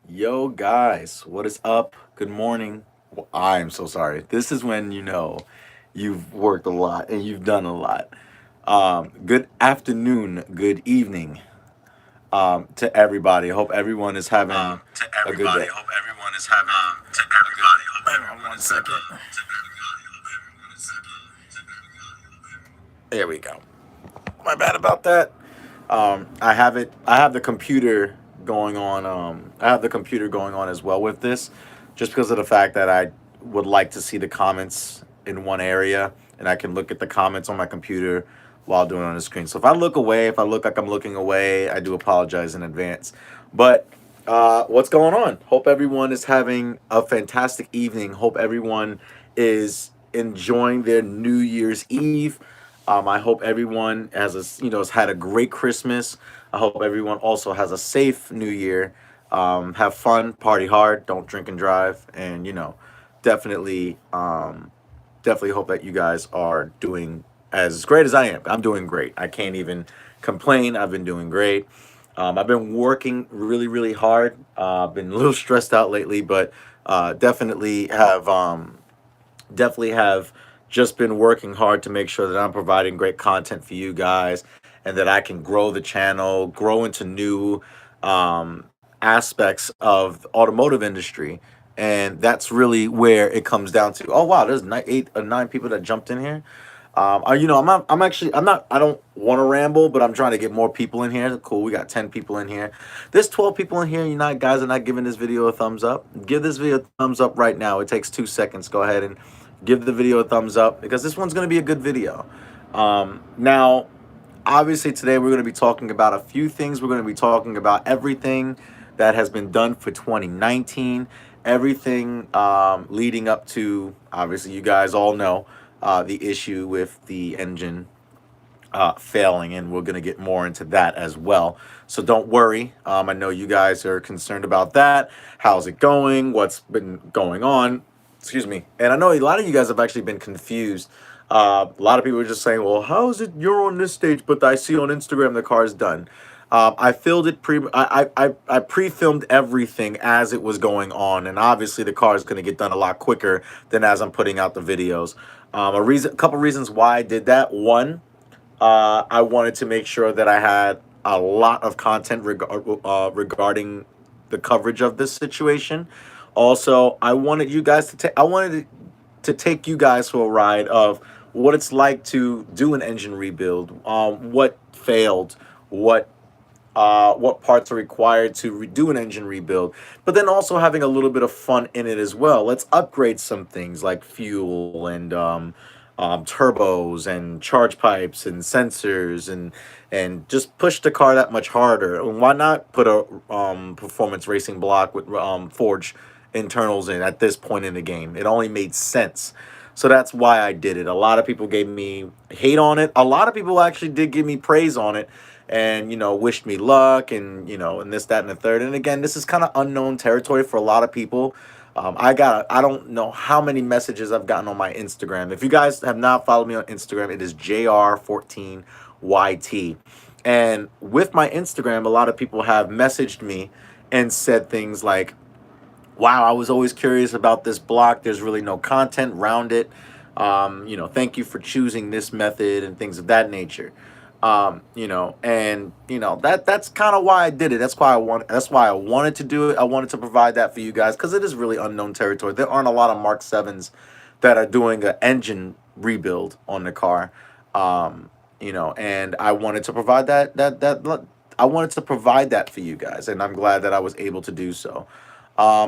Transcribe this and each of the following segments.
Yo, guys, what is up? Good morning. Well, I'm so sorry. This is when you know you've worked a lot and you've done a lot. Good afternoon, good evening to everybody. Hope everyone is having To a good everybody. day. Hope everyone is having to everybody. Hope Hang on everyone one is having second. to everybody. Hope everyone is having There we go. My bad about that. I have it. I have the computer going on. I have the computer going on as well with this, just because of the fact that I would like to see the comments in one area, and I can look at the comments on my computer while doing it on the screen. So if I look away, if I look like I'm looking away, I do apologize in advance. But what's going on? Hope everyone is having a fantastic evening. Hope everyone is enjoying their New Year's Eve. I hope everyone has had a great Christmas. I hope everyone also has a safe New Year. Have fun, party hard, don't drink and drive, and definitely, definitely hope that you guys are doing as great as I am. I'm doing great. I can't even complain. I've been doing great. I've been working really, really hard. I've been a little stressed out lately, but definitely have just been working hard to make sure that I'm providing great content for you guys and that I can grow the channel, grow into new aspects of the automotive industry. And that's really where it comes down to. Oh wow, there's eight or nine people that jumped in here. I don't want to ramble, but I'm trying to get more people in here. Cool, we got 10 people in here. There's 12 people in here. You not guys are not giving this video a thumbs up. Give this video a thumbs up right now. It takes 2 seconds. Go ahead and give the video a thumbs up because this one's going to be a good video. Now, obviously, today we're going to be talking about a few things. We're going to be talking about everything that has been done for 2019, everything leading up to, obviously, you guys all know the issue with the engine failing, and we're going to get more into that as well. So don't worry. I know you guys are concerned about that. How's it going? What's been going on? Excuse me. And I know a lot of you guys have actually been confused. A lot of people are just saying, "Well, how is it you're on this stage, but I see on Instagram the car is done." I filmed it I pre-filmed everything as it was going on, and obviously the car is going to get done a lot quicker than as I'm putting out the videos. A couple reasons why I did that. One, I wanted to make sure that I had a lot of content regarding the coverage of this situation. Also, I wanted you guys to take. I wanted to take you guys for a ride of what it's like to do an engine rebuild. What failed, what parts are required to do an engine rebuild, but then also having a little bit of fun in it as well. Let's upgrade some things like fuel and turbos and charge pipes and sensors and just push the car that much harder. And why not put a performance racing block with forged internals in at this point in the game? It only made sense. So that's why I did it. A lot of people gave me hate on it. A lot of people actually did give me praise on it and wished me luck and and this, that, and the third. And again, this is kind of unknown territory for a lot of people. I don't know how many messages I've gotten on my Instagram. If you guys have not followed me on Instagram, it is JR14YT. And with my Instagram, a lot of people have messaged me and said things like, wow, I was always curious about this block. There's really no content around it. Thank you for choosing this method and things of that nature. That's kind of why I did it. That's why I wanted to do it. I wanted to provide that for you guys because it is really unknown territory. There aren't a lot of Mark 7s that are doing an engine rebuild on the car. And I wanted to provide I wanted to provide that for you guys, and I'm glad that I was able to do so.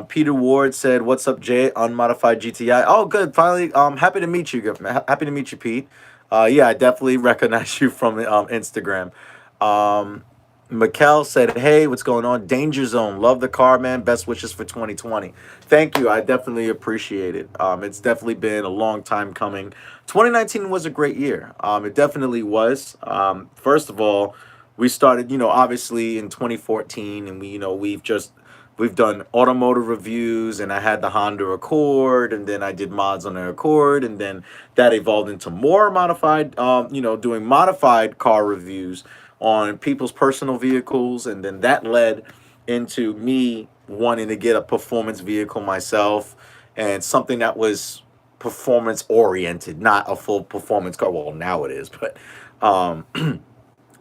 Peter Ward said, "What's up, Jay? Unmodified GTI." Oh, good. Finally, happy to meet you. Happy to meet you, Pete. Yeah, I definitely recognize you from Instagram. Um, Mikkel said, "Hey, what's going on? Danger Zone. Love the car, man. Best wishes for 2020." Thank you. I definitely appreciate it. It's definitely been a long time coming. 2019 was a great year. It definitely was. First of all, we started, obviously in 2014, and we've done automotive reviews, and I had the Honda Accord, and then I did mods on the Accord, and then that evolved into more modified, doing modified car reviews on people's personal vehicles, and then that led into me. wanting to get a performance vehicle myself, and something that was performance oriented, not a full performance car. Well, now it is, but um,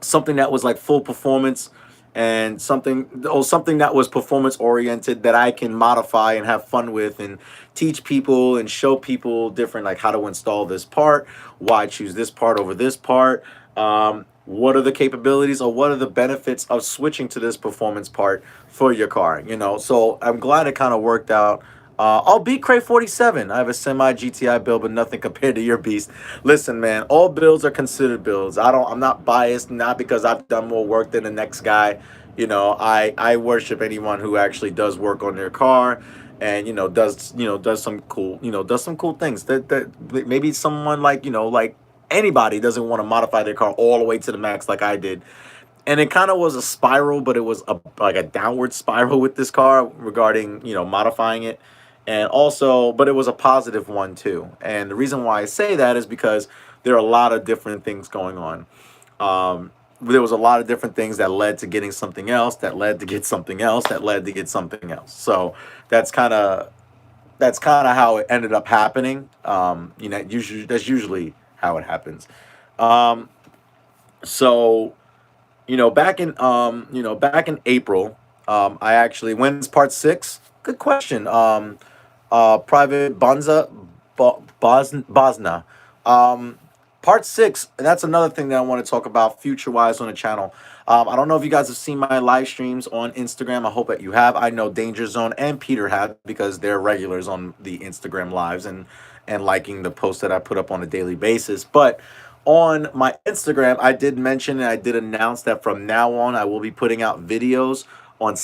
something that was like full performance, and something that was performance oriented that I can modify and have fun with and teach people and show people different, like how to install this part, why choose this part over this part, what are the capabilities or what are the benefits of switching to this performance part for your car, you know. So I'm glad it kind of worked out. I'll beat Cray 47. I have a semi GTI build, but nothing compared to your beast. Listen, man, all builds are considered builds. I'm not biased, not because I've done more work than the next guy. You know, I worship anyone who actually does work on their car, and does some cool, does some cool things. That maybe someone like, like anybody doesn't want to modify their car all the way to the max like I did. And it kind of was a spiral, but it was like a downward spiral with this car regarding, modifying it. And also, but it was a positive one too. And the reason why I say that is because there are a lot of different things going on. There was a lot of different things that led to getting something else, that led to get something else, that led to get something else. So that's kind of how it ended up happening. Usually that's usually how it happens. Um, so back in April, I actually, when's part six? Good question. Private Bosna. Um, Part six, and that's another thing that I want to talk about future wise on the channel. I don't know if you guys have seen my live streams on Instagram. I hope that you have. I know Danger Zone and Peter have, because they're regulars on the Instagram lives and liking the posts that I put up on a daily basis. But on my Instagram, I did mention and I did announce that from now on I will be putting out videos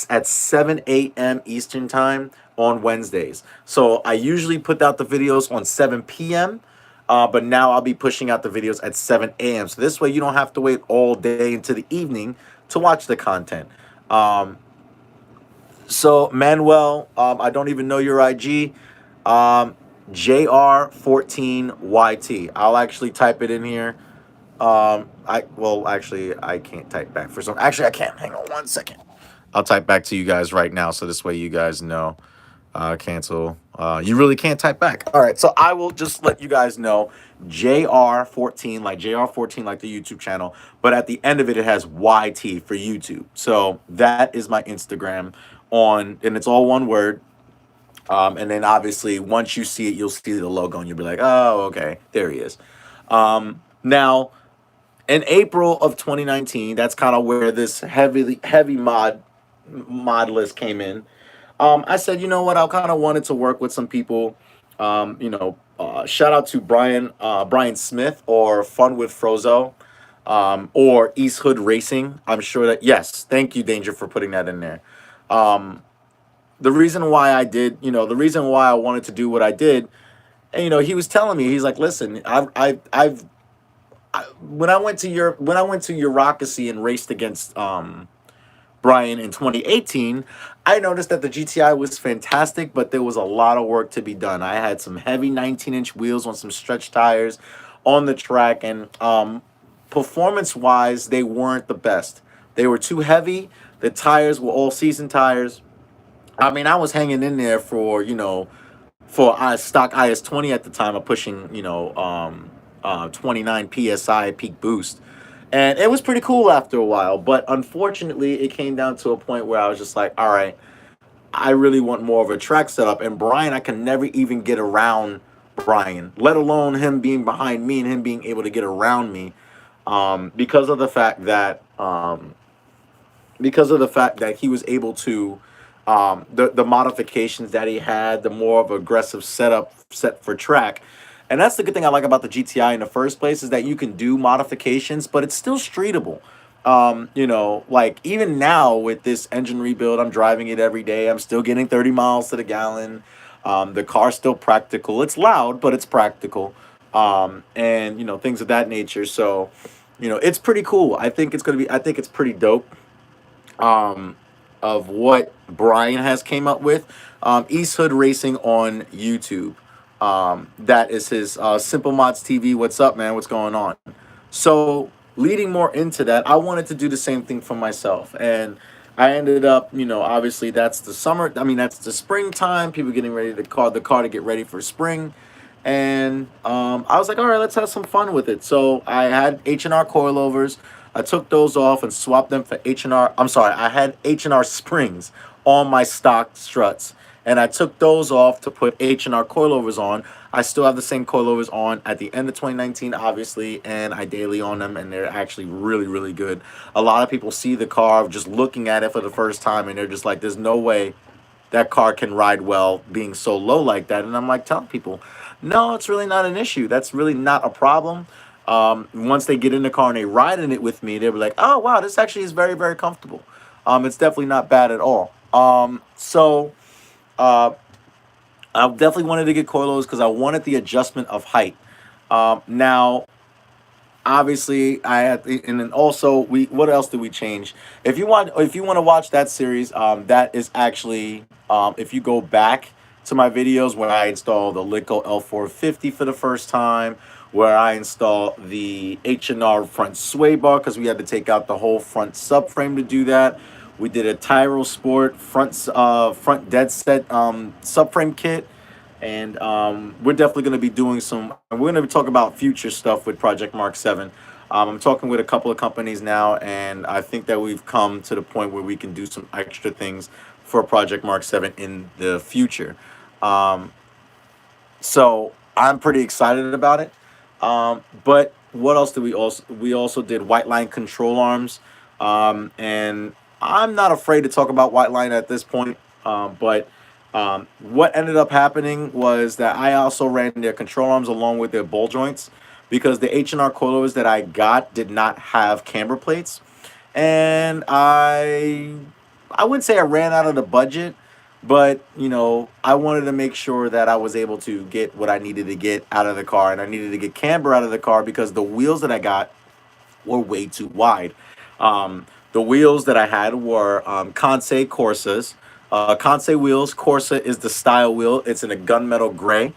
at 7 a.m. Eastern time on Wednesdays. So I usually put out the videos on 7 p.m. But now I'll be pushing out the videos at 7 a.m. So this way you don't have to wait all day into the evening to watch the content. Um, so Manuel, I don't even know your IG. JR14YT. I'll actually type it in here. I can't type back for some. Actually, I can't. Hang on one second. I'll type back to you guys right now, so this way you guys know. Cancel. You really can't type back. All right, so I will just let you guys know. JR14, like JR14, like the YouTube channel, but at the end of it, it has YT for YouTube. So that is my Instagram and it's all one word. And then obviously once you see it, you'll see the logo and you'll be like, oh, okay, there he is. Now in April of 2019, that's kind of where this heavy mod list came in. I said, you know what, I kind of wanted to work with some people. Shout out to Brian Smith, or Fun with Frozo, or East Hood Racing. I'm sure that, yes, thank you, Danger, for putting that in there. Um, the reason why the reason why I wanted to do what I did, and he was telling me, he's like, listen, when I went to Eurocracy and raced against Brian in 2018, I noticed that the GTI was fantastic, but there was a lot of work to be done. I had some heavy 19-inch wheels on some stretch tires on the track, and performance-wise, they weren't the best. They were too heavy. The tires were all season tires. I mean, I was hanging in there for stock IS20 at the time of pushing, 29 PSI peak boost. And it was pretty cool after a while, but unfortunately, it came down to a point where I was just like, all right, I really want more of a track setup. And Brian, I can never even get around Brian, let alone him being behind me and him being able to get around me, because of the fact that he was able to, the modifications that he had, the more of aggressive set for track. And that's the good thing I like about the GTI in the first place, is that you can do modifications, but it's still streetable. Like even now with this engine rebuild, I'm driving it every day. I'm still getting 30 miles to the gallon. The car's still practical. It's loud, but it's practical. And things of that nature. So, it's pretty cool. I think it's pretty dope. Of what Brian has came up with. East Hood Racing on YouTube. That is his Simple Mods TV. What's up, man? What's going on? So leading more into that, I wanted to do the same thing for myself. And I ended up, obviously that's the summer. I mean, that's the springtime. People getting ready to car the car to get ready for spring, and I was like, all right, let's have some fun with it. So I had H&R coilovers. I took those off and swapped them for H&R. I'm sorry, I had H&R springs on my stock struts, and I took those off to put H&R coilovers on. I still have the same coilovers on at the end of 2019, obviously, and I daily on them, and they're actually really, really good. A lot of people see the car just looking at it for the first time, and they're just like, there's no way that car can ride well being so low like that. And I'm like telling people, no, it's really not an issue. That's really not a problem. Once they get in the car and they ride in it with me, they'll be like, oh, wow, this actually is very, very comfortable. It's definitely not bad at all. Uh, I definitely wanted to get coilovers because I wanted the adjustment of height. Now, obviously, I had, and then also we. What else did we change? If you want to watch that series, that is actually, if you go back to my videos where I installed the Litco L450 for the first time, where I installed the H&R front sway bar because we had to take out the whole front subframe to do that. We did a Tyro Sport front dead set subframe kit, and we're definitely going to be doing some. We're going to be talking about future stuff with Project Mark 7. I'm talking with a couple of companies now, and I think that we've come to the point where we can do some extra things for Project Mark 7 in the future. Um, so I'm pretty excited about it. But what else did we also did white line control arms, and I'm not afraid to talk about white line at this point. But what ended up happening was that I also ran their control arms along with their ball joints because the H&R coilovers that I got did not have camber plates, and I wouldn't say I ran out of the budget, but I wanted to make sure that I was able to get what I needed to get out of the car, and I needed to get camber out of the car because the wheels that I got were way too wide. The wheels that I had were Kansei Corsas. Kansei wheels. Corsa is the style wheel. It's in a gunmetal gray.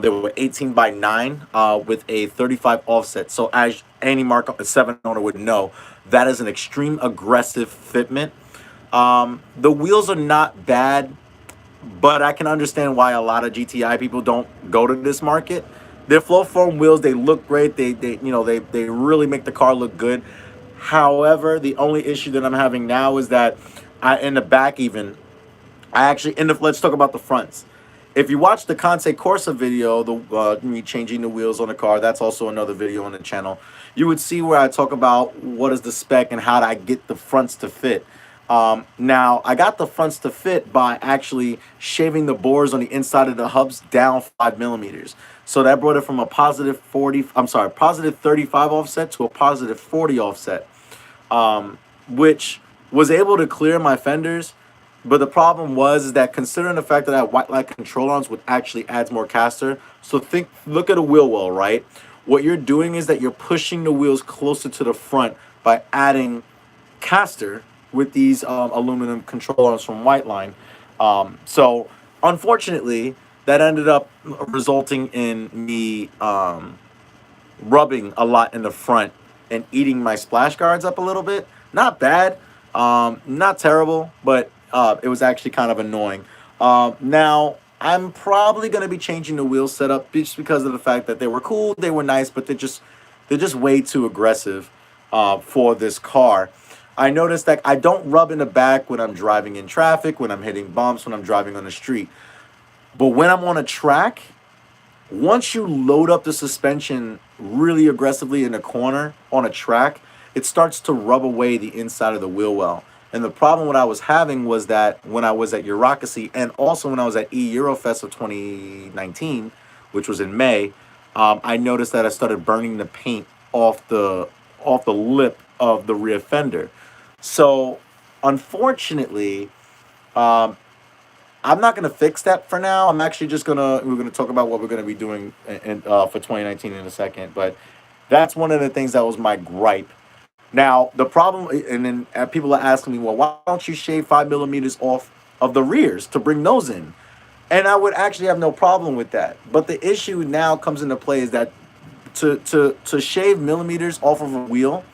They were 18 by 9 with a 35 offset. So as any Mark 7 owner would know, that is an extreme aggressive fitment. The wheels are not bad, but I can understand why a lot of GTI people don't go to this market. They're flow foam wheels. They look great. They really make the car look good. However, the only issue that I'm having now is that in the back even, I actually end up. Let's talk about the fronts. If you watch the Kansei Corsa video, me changing the wheels on the car, that's also another video on the channel. You would see where I talk about what is the spec and how do I get the fronts to fit. Now, I got the fronts to fit by actually shaving the bores on the inside of the hubs down 5 millimeters. So that brought it from a positive 40, I'm sorry, positive 35 offset to a positive 40 offset, which was able to clear my fenders. But the problem was is that considering the fact that I had white light control arms, which actually adds more caster. So look at a wheel well, right? What you're doing is that you're pushing the wheels closer to the front by adding caster with these aluminum control arms from Whiteline. So unfortunately, that ended up resulting in me rubbing a lot in the front and eating my splash guards up a little bit. Not bad, not terrible, but it was actually kind of annoying. Now I'm probably going to be changing the wheel setup just because of the fact that they were cool, they were nice, but they're just way too aggressive for this car. I noticed that I don't rub in the back when I'm driving in traffic, when I'm hitting bumps, when I'm driving on the street. But when I'm on a track, once you load up the suspension really aggressively in a corner on a track, it starts to rub away the inside of the wheel well. And the problem what I was having was that when I was at Eurocracy and also when I was at Eurofest of 2019, which was in May, I noticed that I started burning the paint off the lip of the rear fender. So unfortunately, um, I'm not gonna fix that for now. I'm actually just we're gonna talk about what we're gonna be doing for 2019 in a second. But that's one of the things that was my gripe. Now the problem, and then people are asking me, well, why don't you shave 5 millimeters off of the rears to bring those in? And I would actually have no problem with that. But the issue now comes into play is that to shave millimeters off of a wheel,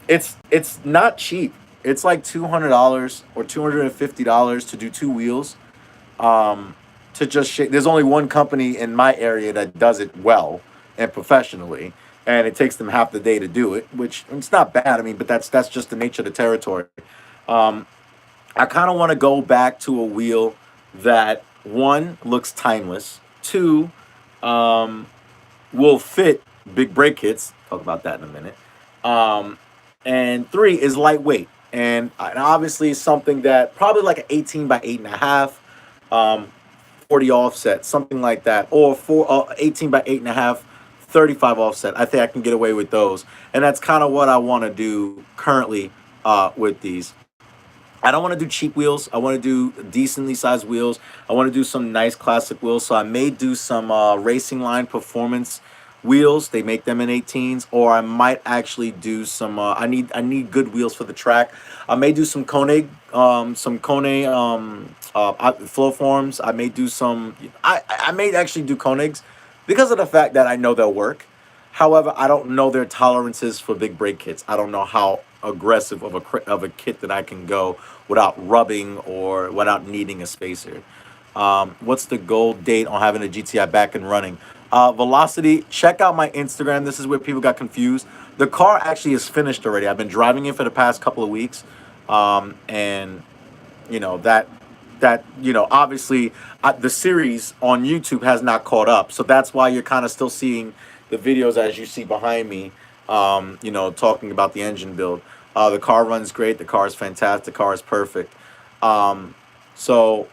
it's not cheap. it's like $200 or $250 to do two wheels. Um, to just shake. There's only one company in my area that does it well and professionally, and it takes them half the day to do it, which it's not bad. I mean, but that's just the nature of the territory. Um, I kind of want to go back to a wheel that one looks timeless, two um, will fit big brake kits. Talk about that in a minute. Um, and three is lightweight, and obviously something that probably like an 18 by 8.5, um, 40 offset, something like that, or 18 by 8.5, 35 offset. I think I can get away with those, and that's kind of what I want to do currently with these. I don't want to do cheap wheels. I want to do decently sized wheels. I want to do some nice classic wheels. So I may do some Racing Line Performance wheels. They make them in 18s, or I might actually do some. I need good wheels for the track. I may do some Kone flow forms. I may do some. I may actually do Koenigs because of the fact that I know they'll work. However, I don't know their tolerances for big brake kits. I don't know how aggressive of a kit that I can go without rubbing or without needing a spacer. What's the goal date on having a GTI back and running? Velocity. Check out my Instagram. This is where people got confused. The car actually is finished already. I've been driving it for the past couple of weeks, and you know obviously the series on YouTube has not caught up, so that's why you're kind of still seeing the videos as you see behind me, talking about the engine build. The car runs great. The car is fantastic. The car is perfect. um, so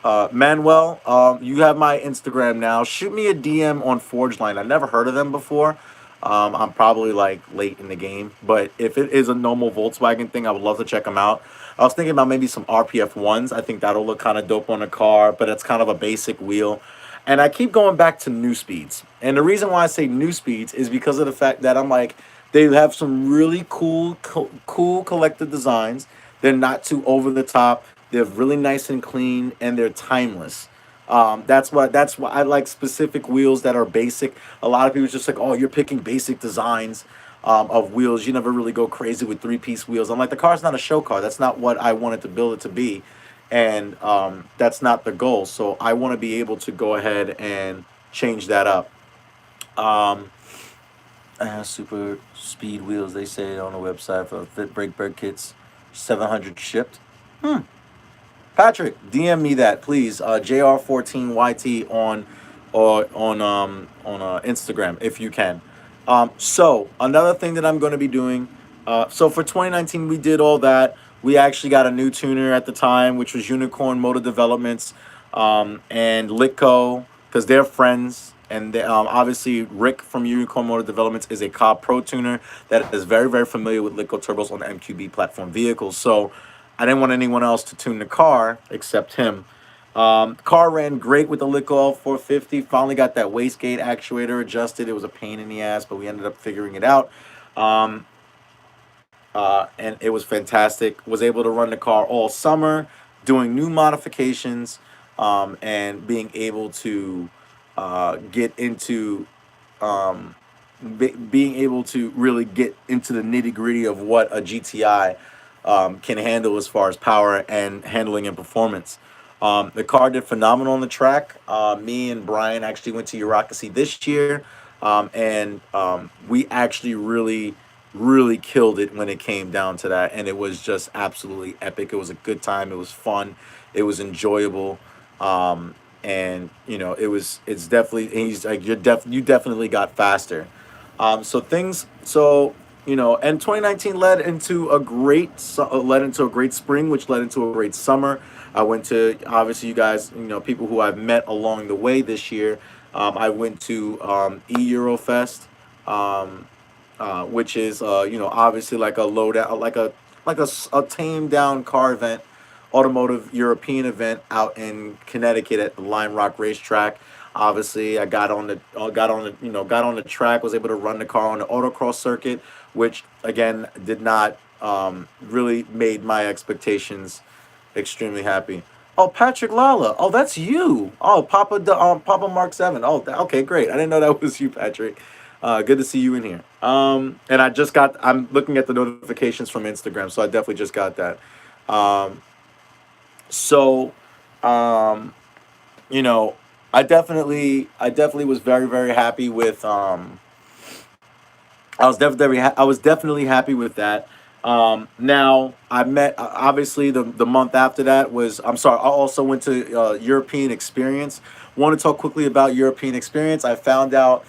Manuel, you have my Instagram now. Shoot me a DM on Forgeline. I never heard of them before. I'm probably like late in the game, but if it is a normal Volkswagen thing, I would love to check them out. I was thinking about maybe some RPF ones. I think that'll look kind of dope on a car, but it's kind of a basic wheel. And I keep going back to New Speeds. And the reason why I say New Speeds is because of the fact that I'm like, they have some really cool collected designs. They're not too over the top. They're really nice and clean, and they're timeless. That's why I like specific wheels that are basic. A lot of people just like, oh, you're picking basic designs of wheels. You never really go crazy with three-piece wheels. I'm like, the car's not a show car. That's not what I wanted to build it to be, and that's not the goal. So I want to be able to go ahead and change that up. Um, Super speed wheels, they say on the website for fit brake brake kits, 700 shipped. Hmm. Patrick, DM me that, please. JR14YT on Instagram if you can. So another thing that I'm going to be doing. So for 2019, we did all that. We actually got a new tuner at the time, which was Unicorn Motor Developments, and Litco, because they're friends. And obviously, Rick from Unicorn Motor Developments is a Cobb Pro tuner that is very, very familiar with Litco turbos on the MQB platform vehicles. So I didn't want anyone else to tune the car except him. Car ran great with the Litco L450. Finally got that wastegate actuator adjusted. It was a pain in the ass, but we ended up figuring it out. Um, and it was fantastic. Was able to run the car all summer, doing new modifications, and being able to get into being able to really get into the nitty gritty of what a GTI can handle as far as power and handling and performance. The car did phenomenal on the track. Me and Brian actually went to Eurakasi this year, and we actually really killed it when it came down to that, and it was just absolutely epic. It was a good time. It was fun. It was enjoyable. And it's definitely, he's like, you definitely got faster. And 2019 led into a great spring, which led into a great summer. I went to, obviously, you guys, people who I've met along the way this year. I went to Eurofest, which is obviously like a loadout, like a tamed down car event, automotive European event out in Connecticut at the Lime Rock Racetrack. Obviously, I got on the track, was able to run the car on the autocross circuit, which again did not really made my expectations extremely happy. Oh, Patrick Lala. Oh, that's you. Oh, Papa Mark 7. Oh, okay, great. I didn't know that was you, Patrick. Good to see you in here. And I'm looking at the notifications from Instagram, so I definitely just got that. Um, so, um, you know, I definitely was very, very happy with, I was definitely happy with that. Now I met obviously the month after that was I'm sorry. I also went to European Experience. Want to talk quickly about European Experience? I found out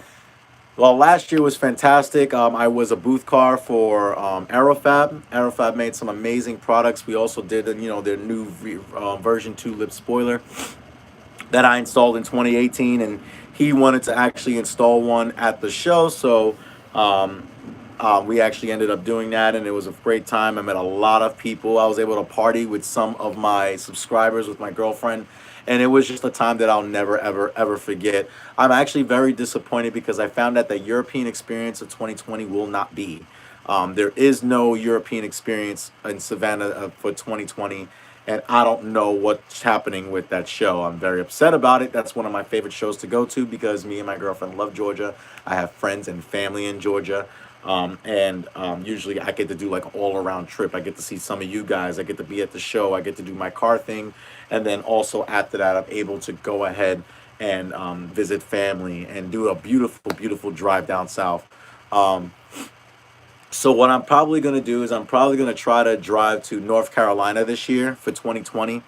well, last year was fantastic. I was a booth car for Aerofab. Aerofab made some amazing products. We also did, their new version 2 lip spoiler that I installed in 2018, and he wanted to actually install one at the show. So um, we actually ended up doing that, and it was a great time. I met a lot of people. I was able to party with some of my subscribers with my girlfriend, and it was just a time that I'll never, ever, ever forget. I'm actually very disappointed because I found out that European Experience of 2020 will not be. There is no European Experience in Savannah for 2020, and I don't know what's happening with that show. I'm very upset about it. That's one of my favorite shows to go to because me and my girlfriend love Georgia. I have friends and family in Georgia. And usually I get to do like an all around trip. I get to see some of you guys. I get to be at the show. I get to do my car thing. And then also after that, I'm able to go ahead and visit family and do a beautiful, beautiful drive down south. Um, so what I'm probably gonna do is I'm probably gonna try to drive to North Carolina this year for 2020,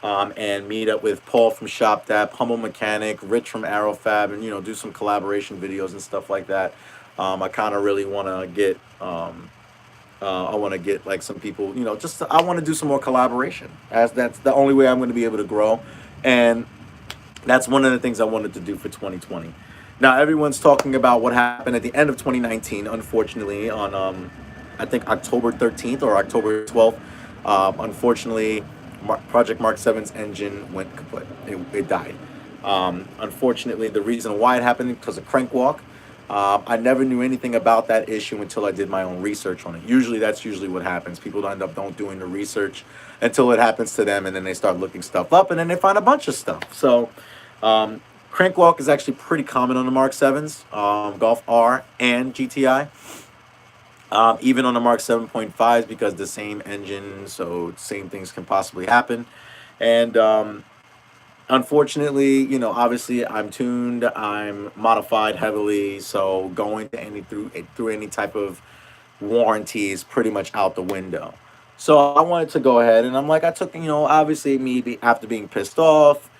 and meet up with Paul from ShopDap, Humble Mechanic, Rich from Aerofab, and do some collaboration videos and stuff like that. I kind of really want to get I want to get like some people, just I want to do some more collaboration. As that's the only way I'm going to be able to grow, and that's one of the things I wanted to do for 2020. Now everyone's talking about what happened at the end of 2019. Unfortunately, on I think October 13th or October 12th, unfortunately, Project Mark 7's engine went kaput. It died. Unfortunately, the reason why it happened because of crank walk. I never knew anything about that issue until I did my own research on it. Usually, that's usually what happens. People end up don't doing the research until it happens to them, and then they start looking stuff up, and then they find a bunch of stuff. So, um, crank walk is actually pretty common on the Mark Sevens, Golf R and GTI. Even on the Mark 7.5s because the same engine, so same things can possibly happen. And unfortunately, obviously I'm tuned, I'm modified heavily, so going to any through any type of warranty is pretty much out the window. So I wanted to go ahead and I'm like I took, obviously after being pissed off,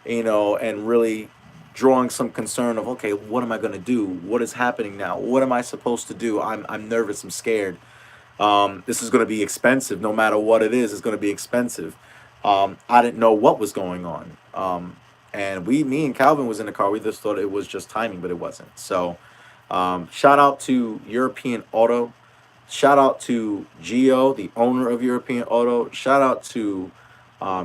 and really drawing some concern of okay, what am I going to do? What is happening now? What am I supposed to do? I'm nervous, I'm scared. This is going to be expensive. No matter what it is, it's going to be expensive. I didn't know what was going on. And me and Calvin was in the car. We just thought it was just timing, but it wasn't. So, shout out to European Auto. Shout out to Gio, the owner of European Auto. Shout out to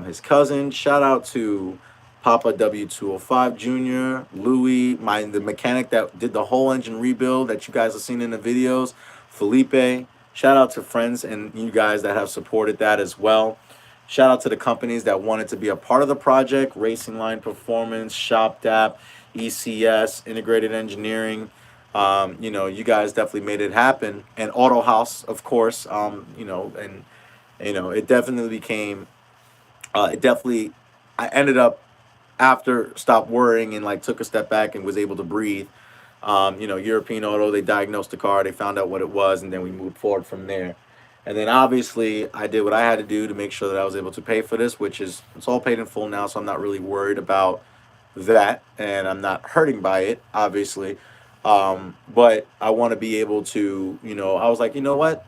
his cousin. Shout out to Papa W205 Jr., Louis, the mechanic that did the whole engine rebuild that you guys have seen in the videos, Felipe. Shout out to friends and you guys that have supported that as well. Shout out to the companies that wanted to be a part of the project: Racing Line Performance, ShopDAP, ECS, Integrated Engineering. You guys definitely made it happen, and Auto House, of course. And it definitely became. It definitely. I ended up after stopped worrying and like took a step back and was able to breathe. European Auto, they diagnosed the car, they found out what it was, and then we moved forward from there. And then obviously I did what I had to do to make sure that I was able to pay for this, which is it's all paid in full now, so I'm not really worried about that, and I'm not hurting by it, obviously. But I want to be able to, I was like, you know what?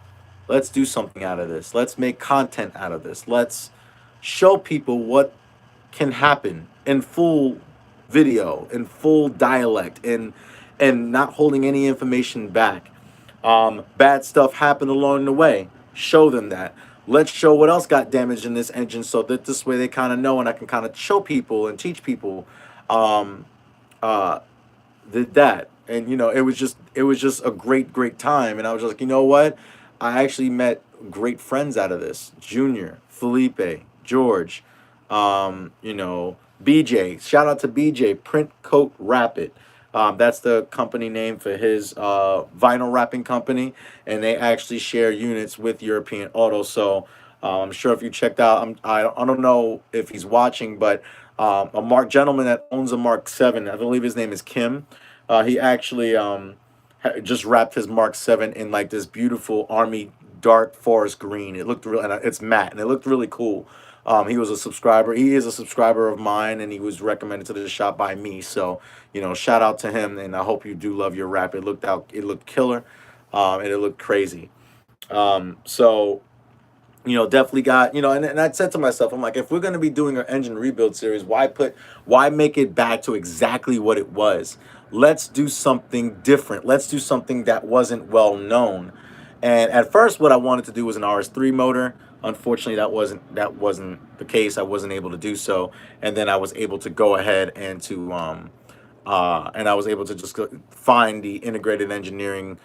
Let's do something out of this. Let's make content out of this. Let's show people what can happen in full video, in full dialect, and not holding any information back. Bad stuff happened along the way. Show them that. Let's show what else got damaged in this engine so that this way they kind of know and I can kind of show people and teach people um, uh, that. And it was just a great time. And I was just like, you know what? I actually met great friends out of this. Junior, Felipe, George, BJ. Shout out to BJ, Print Coat Rapid. That's the company name for his vinyl wrapping company, and they actually share units with European Auto. So I'm sure if you checked out, I don't know if he's watching, but a Mark gentleman that owns a Mark 7, I believe his name is Kim. He actually just wrapped his Mark 7 in like this beautiful army dark forest green. It looked real, and it's matte, and it looked really cool. He was a subscriber. He is a subscriber of mine, and he was recommended to the shop by me. So, shout out to him, and I hope you do love your wrap. It looked killer, and it looked crazy. So definitely got, and I said to myself, I'm like, if we're going to be doing our engine rebuild series, why make it back to exactly what it was? Let's do something different. Let's do something that wasn't well known. And at first, what I wanted to do was an RS3 motor. Unfortunately, that wasn't the case. I wasn't able to do so. And then I was able to go ahead and I was able to just find the integrated engineering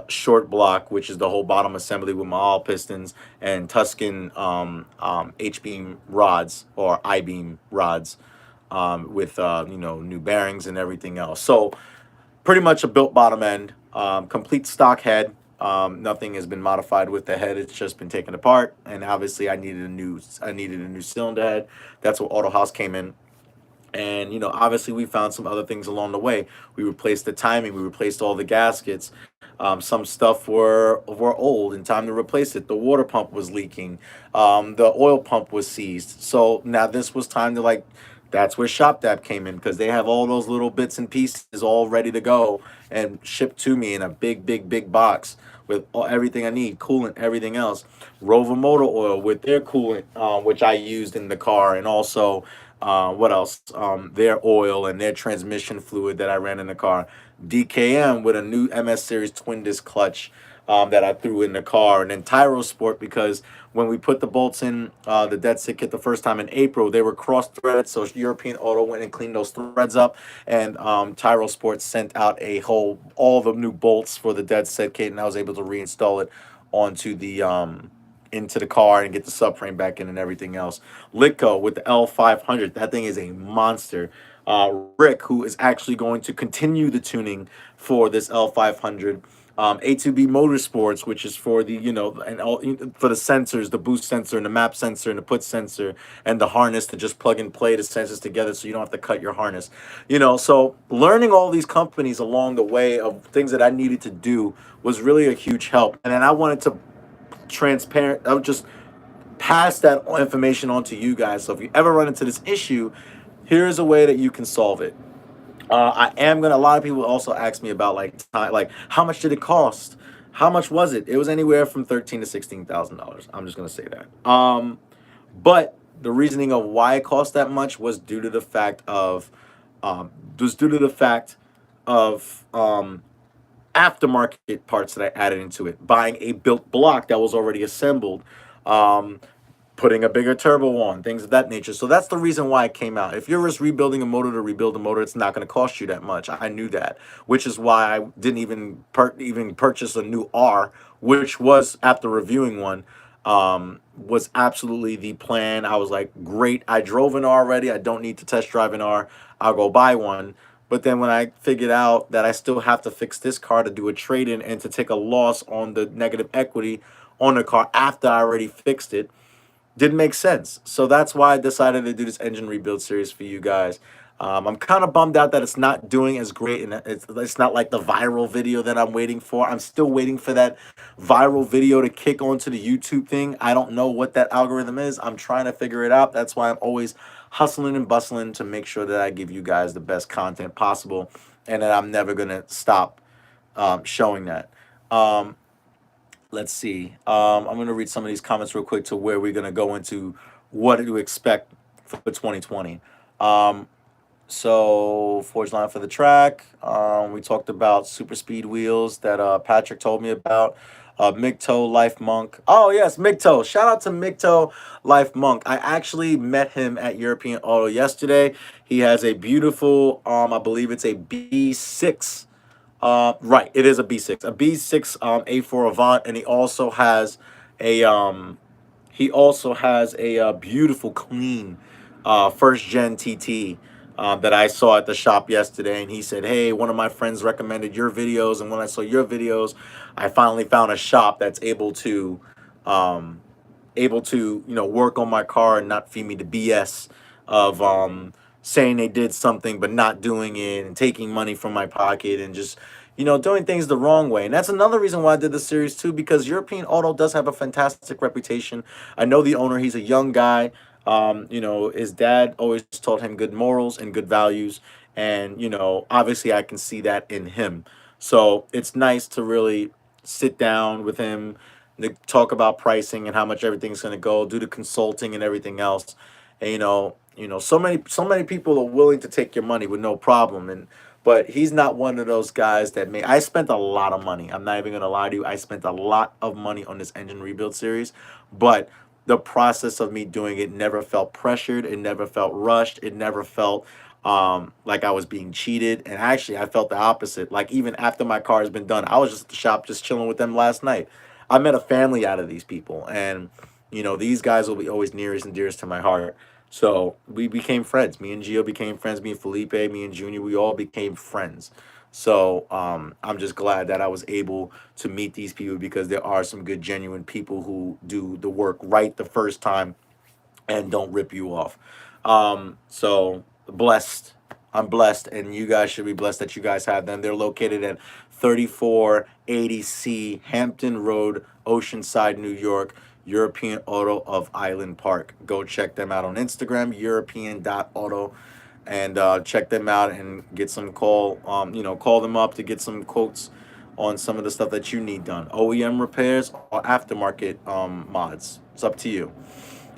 short block, which is the whole bottom assembly with my all pistons and Tuscan H-beam rods or I-beam rods with new bearings and everything else. So pretty much a built bottom end, complete stock head. Nothing has been modified with the head. It's just been taken apart, and obviously I needed a new cylinder head. That's what Auto House came in. And obviously we found some other things along the way. We replaced the timing, we replaced all the gaskets. Some stuff were old and time to replace it. The water pump was leaking. The oil pump was seized. So now this was time to that's where ShopDap came in, because they have all those little bits and pieces all ready to go and shipped to me in a big, big, big box with everything I need, coolant, everything else. Rover Motor Oil with their coolant, which I used in the car, and also what else? Their oil and their transmission fluid that I ran in the car. DKM with a new MS Series twin disc clutch that I threw in the car, and then Tyro Sport, because when we put the bolts in the dead set kit the first time in April, they were cross threaded. So European Auto went and cleaned those threads up, and Tyro Sport sent out all the new bolts for the dead set kit, and I was able to reinstall it onto the into the car and get the subframe back in and everything else. Litco with the L500, that thing is a monster. Rick, who is actually going to continue the tuning for this L500. A2B Motorsports, which is for the and all for the sensors, the boost sensor and the map sensor and the put sensor and the harness to just plug and play the sensors together, so you don't have to cut your harness. So learning all these companies along the way of things that I needed to do was really a huge help. And then I wanted to transparent. I would just pass that information on to you guys. So if you ever run into this issue, here's a way that you can solve it. I am gonna. A lot of people also ask me about like how much did it cost? How much was it? It was anywhere from $13,000 to $16,000. I'm just gonna say that. But the reasoning of why it cost that much was due to the fact of, um, aftermarket parts that I added into it, buying a built block that was already assembled, um, putting a bigger turbo on, things of that nature. So that's the reason why it came out. If you're just rebuilding a motor to rebuild a motor, it's not going to cost you that much. I knew that, which is why I didn't even purchase a new R, which was, after reviewing one, was absolutely the plan. I was like, great, I drove an R already. I don't need to test drive an R. I'll go buy one. But then when I figured out that I still have to fix this car to do a trade-in and to take a loss on the negative equity on the car after I already fixed it, didn't make sense. So that's why I decided to do this engine rebuild series for you guys. I'm kind of bummed out that it's not doing as great, and it's not like the viral video that I'm waiting for. I'm still waiting for that viral video to kick onto the YouTube thing. I don't know what that algorithm is. I'm trying to figure it out. That's why I'm always hustling and bustling to make sure that I give you guys the best content possible, and that I'm never going to stop showing that. Um, let's see. I'm going to read some of these comments real quick to where we're going to go into what to expect for 2020. Um, so Forge line for the track. We talked about super speed wheels that Patrick told me about. Migto Life Monk. Oh yes, Migto. Shout out to Migto Life Monk. I actually met him at European Auto yesterday. He has a beautiful, I believe it's a B6. Right, it is a B6, A4 Avant, and he also has a beautiful, clean first gen TT. that I saw at the shop yesterday, and he said, "Hey, one of my friends recommended your videos, and when I saw your videos, I finally found a shop that's um, able to work on my car and not feed me the BS of saying they did something but not doing it and taking money from my pocket and just doing things the wrong way." And that's another reason why I did this series too, because European Auto does have a fantastic reputation. I know the owner; he's a young guy. His dad always taught him good morals and good values, and obviously I can see that in him. So it's nice to really sit down with him, to talk about pricing and how much everything's going to go, do the consulting and everything else. And so many people are willing to take your money with no problem. And but he's not one of those guys that may. I spent a lot of money. I'm not even gonna lie to you. I spent a lot of money on this engine rebuild series, but the process of me doing it never felt pressured. It never felt rushed. It never felt like I was being cheated. And actually, I felt the opposite. Like even after my car has been done, I was just at the shop just chilling with them last night. I met a family out of these people, and these guys will be always nearest and dearest to my heart. So we became friends. Me and Gio became friends. Me and Felipe, me and Junior, we all became friends. So I'm just glad that I was able to meet these people, because there are some good, genuine people who do the work right the first time and don't rip you off. So blessed. I'm blessed, and you guys should be blessed that you guys have them. They're located at 3480C Hampton Road, Oceanside, New York. European Auto of Island Park. Go check them out on Instagram, European.auto, and check them out and get some call them up to get some quotes on some of the stuff that you need done. OEM repairs or aftermarket mods. It's up to you.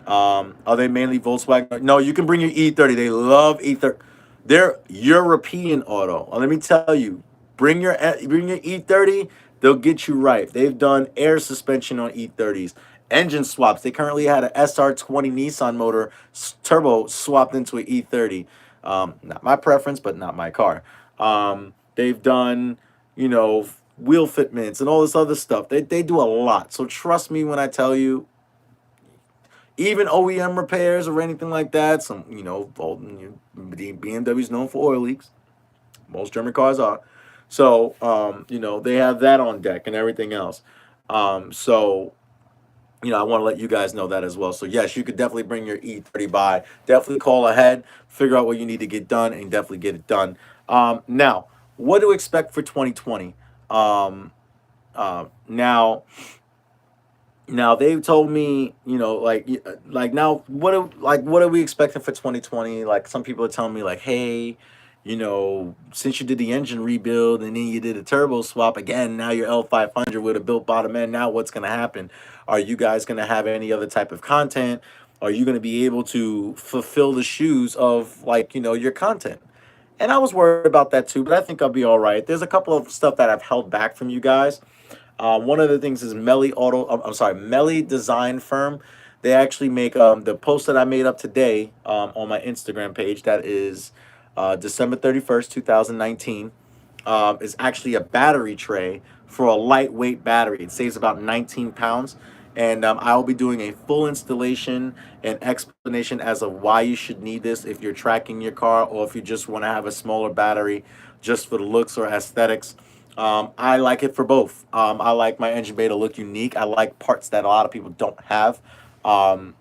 Are they mainly Volkswagen? No, you can bring your E30. They love E30. They're European Auto. Let me tell you, bring your E30. They'll get you right. They've done air suspension on E30s, engine swaps. They currently had an SR20 Nissan motor turbo swapped into an E30. Not my preference, but not my car. They've done, wheel fitments and all this other stuff. They do a lot. So trust me when I tell you, even OEM repairs or anything like that. Some, BMW's known for oil leaks. Most German cars are. So, they have that on deck and everything else. So, I want to let you guys know that as well. So, yes, you could definitely bring your E30 by. Definitely call ahead, figure out what you need to get done, and definitely get it done. Now, what to expect for 2020? Now, they've told me, now what are we expecting for 2020? Like some people are telling me like, hey, since you did the engine rebuild and then you did a turbo swap again, now your L500 with a built bottom end. Now what's gonna happen? Are you guys gonna have any other type of content? Are you gonna be able to fulfill the shoes of your content? And I was worried about that too, but I think I'll be all right. There's a couple of stuff that I've held back from you guys. One of the things is Melly Auto. I'm sorry, Melly Design Firm. They actually make the post that I made up today on my Instagram page. That is December 31st, 2019. Is actually a battery tray for a lightweight battery. It saves about 19 pounds. And I'll be doing a full installation and explanation as of why you should need this if you're tracking your car or if you just want to have a smaller battery just for the looks or aesthetics. I like it for both. I like my engine bay to look unique. I like parts that a lot of people don't have. And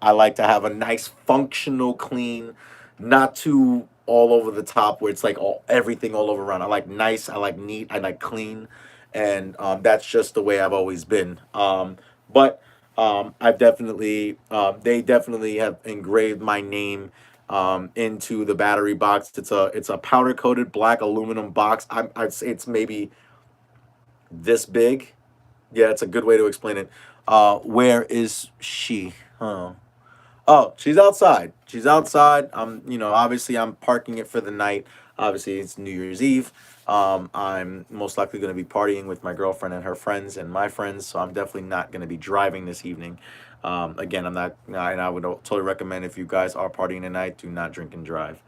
I like to have a nice functional, clean, not too all over the top where it's like everything all over around. I like nice, I like neat, I like clean, and that's just the way I've always been. But I've definitely, they definitely have engraved my name into the battery box. It's a powder coated black aluminum box. I'd say it's maybe this big. Yeah, it's a good way to explain it. Where is she? Huh. Oh, she's outside. She's outside. Obviously I'm parking it for the night. Obviously it's New Year's Eve. I'm most likely going to be partying with my girlfriend and her friends and my friends, so I'm definitely not going to be driving this evening. Again, I'm not, and I would totally recommend if you guys are partying tonight, do not drink and drive.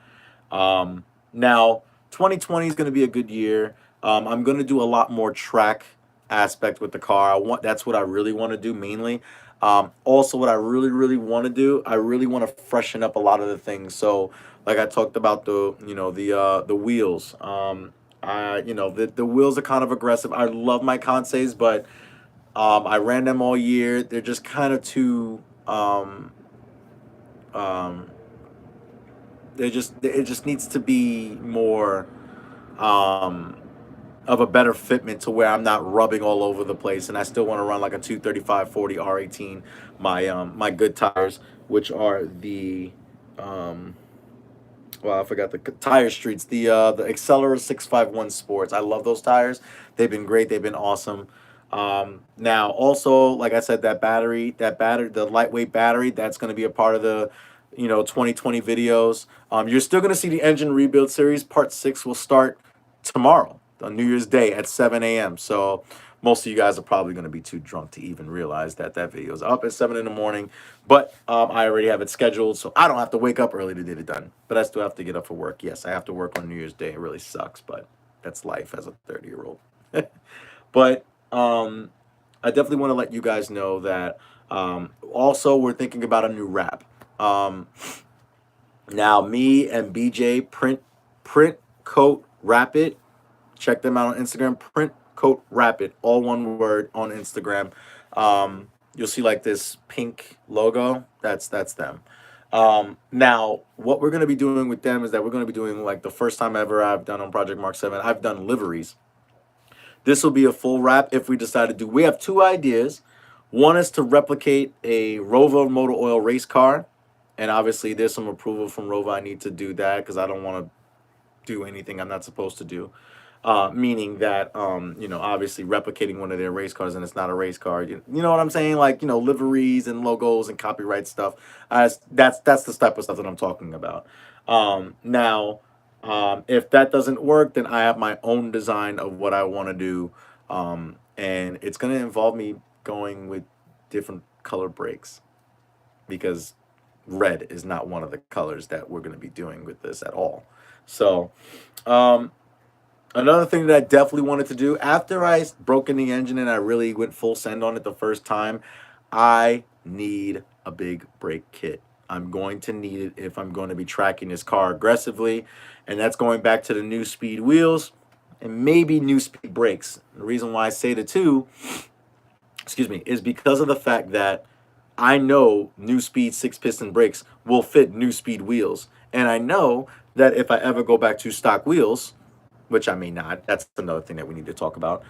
Now, 2020 is going to be a good year. I'm going to do a lot more track aspect with the car. That's what I really want to do mainly. Also, what I really want to do, I really want to freshen up a lot of the things. So, like I talked about the wheels. The wheels are kind of aggressive. I love my Conse's, but I ran them all year. They're just kind of too. Um, it just needs to be more um, of a better fitment to where I'm not rubbing all over the place, and I still want to run like a 235/40 R18. My good tires, which are the um, well, I forgot the tire streets. The Accelera 651 Sports. I love those tires. They've been great. They've been awesome. Now, also, like I said, the lightweight battery, that's going to be a part of the 2020 videos. You're still going to see the engine rebuild series. Part 6 will start tomorrow on New Year's Day at 7 a.m. So most of you guys are probably going to be too drunk to even realize that that video is up at 7 in the morning. But I already have it scheduled, so I don't have to wake up early to get it done. But I still have to get up for work. Yes, I have to work on New Year's Day. It really sucks, but that's life as a 30-year-old. But I definitely want to let you guys know that also we're thinking about a new wrap. Now, me and BJ Print Coat Rapid. Check them out on Instagram. Print Coat Rapid, all one word on Instagram. You'll see like this pink logo. That's them. Now, what we're gonna be doing with them is that we're gonna be doing like the first time ever I've done on Project Mark 7. I've done liveries. This will be a full wrap if we decide to do. We have two ideas. One is to replicate a Rover motor oil race car, and obviously there's some approval from Rover. I need to do that because I don't want to do anything I'm not supposed to do. Meaning that obviously replicating one of their race cars and it's not a race car. You know what I'm saying? Like liveries and logos and copyright stuff. That's the type of stuff that I'm talking about. Now, if that doesn't work, then I have my own design of what I want to do, and it's gonna involve me going with different color brakes because red is not one of the colors that we're going to be doing with this at all. So, another thing that I definitely wanted to do after I broke in the engine and I really went full send on it the first time, I need a big brake kit. I'm going to need it if I'm going to be tracking this car aggressively, and that's going back to the new speed wheels and maybe new speed brakes. The reason why I say the two, excuse me, is because of the fact that I know new speed 6-piston brakes will fit new speed wheels. And I know that if I ever go back to stock wheels, which I may not, that's another thing that we need to talk about,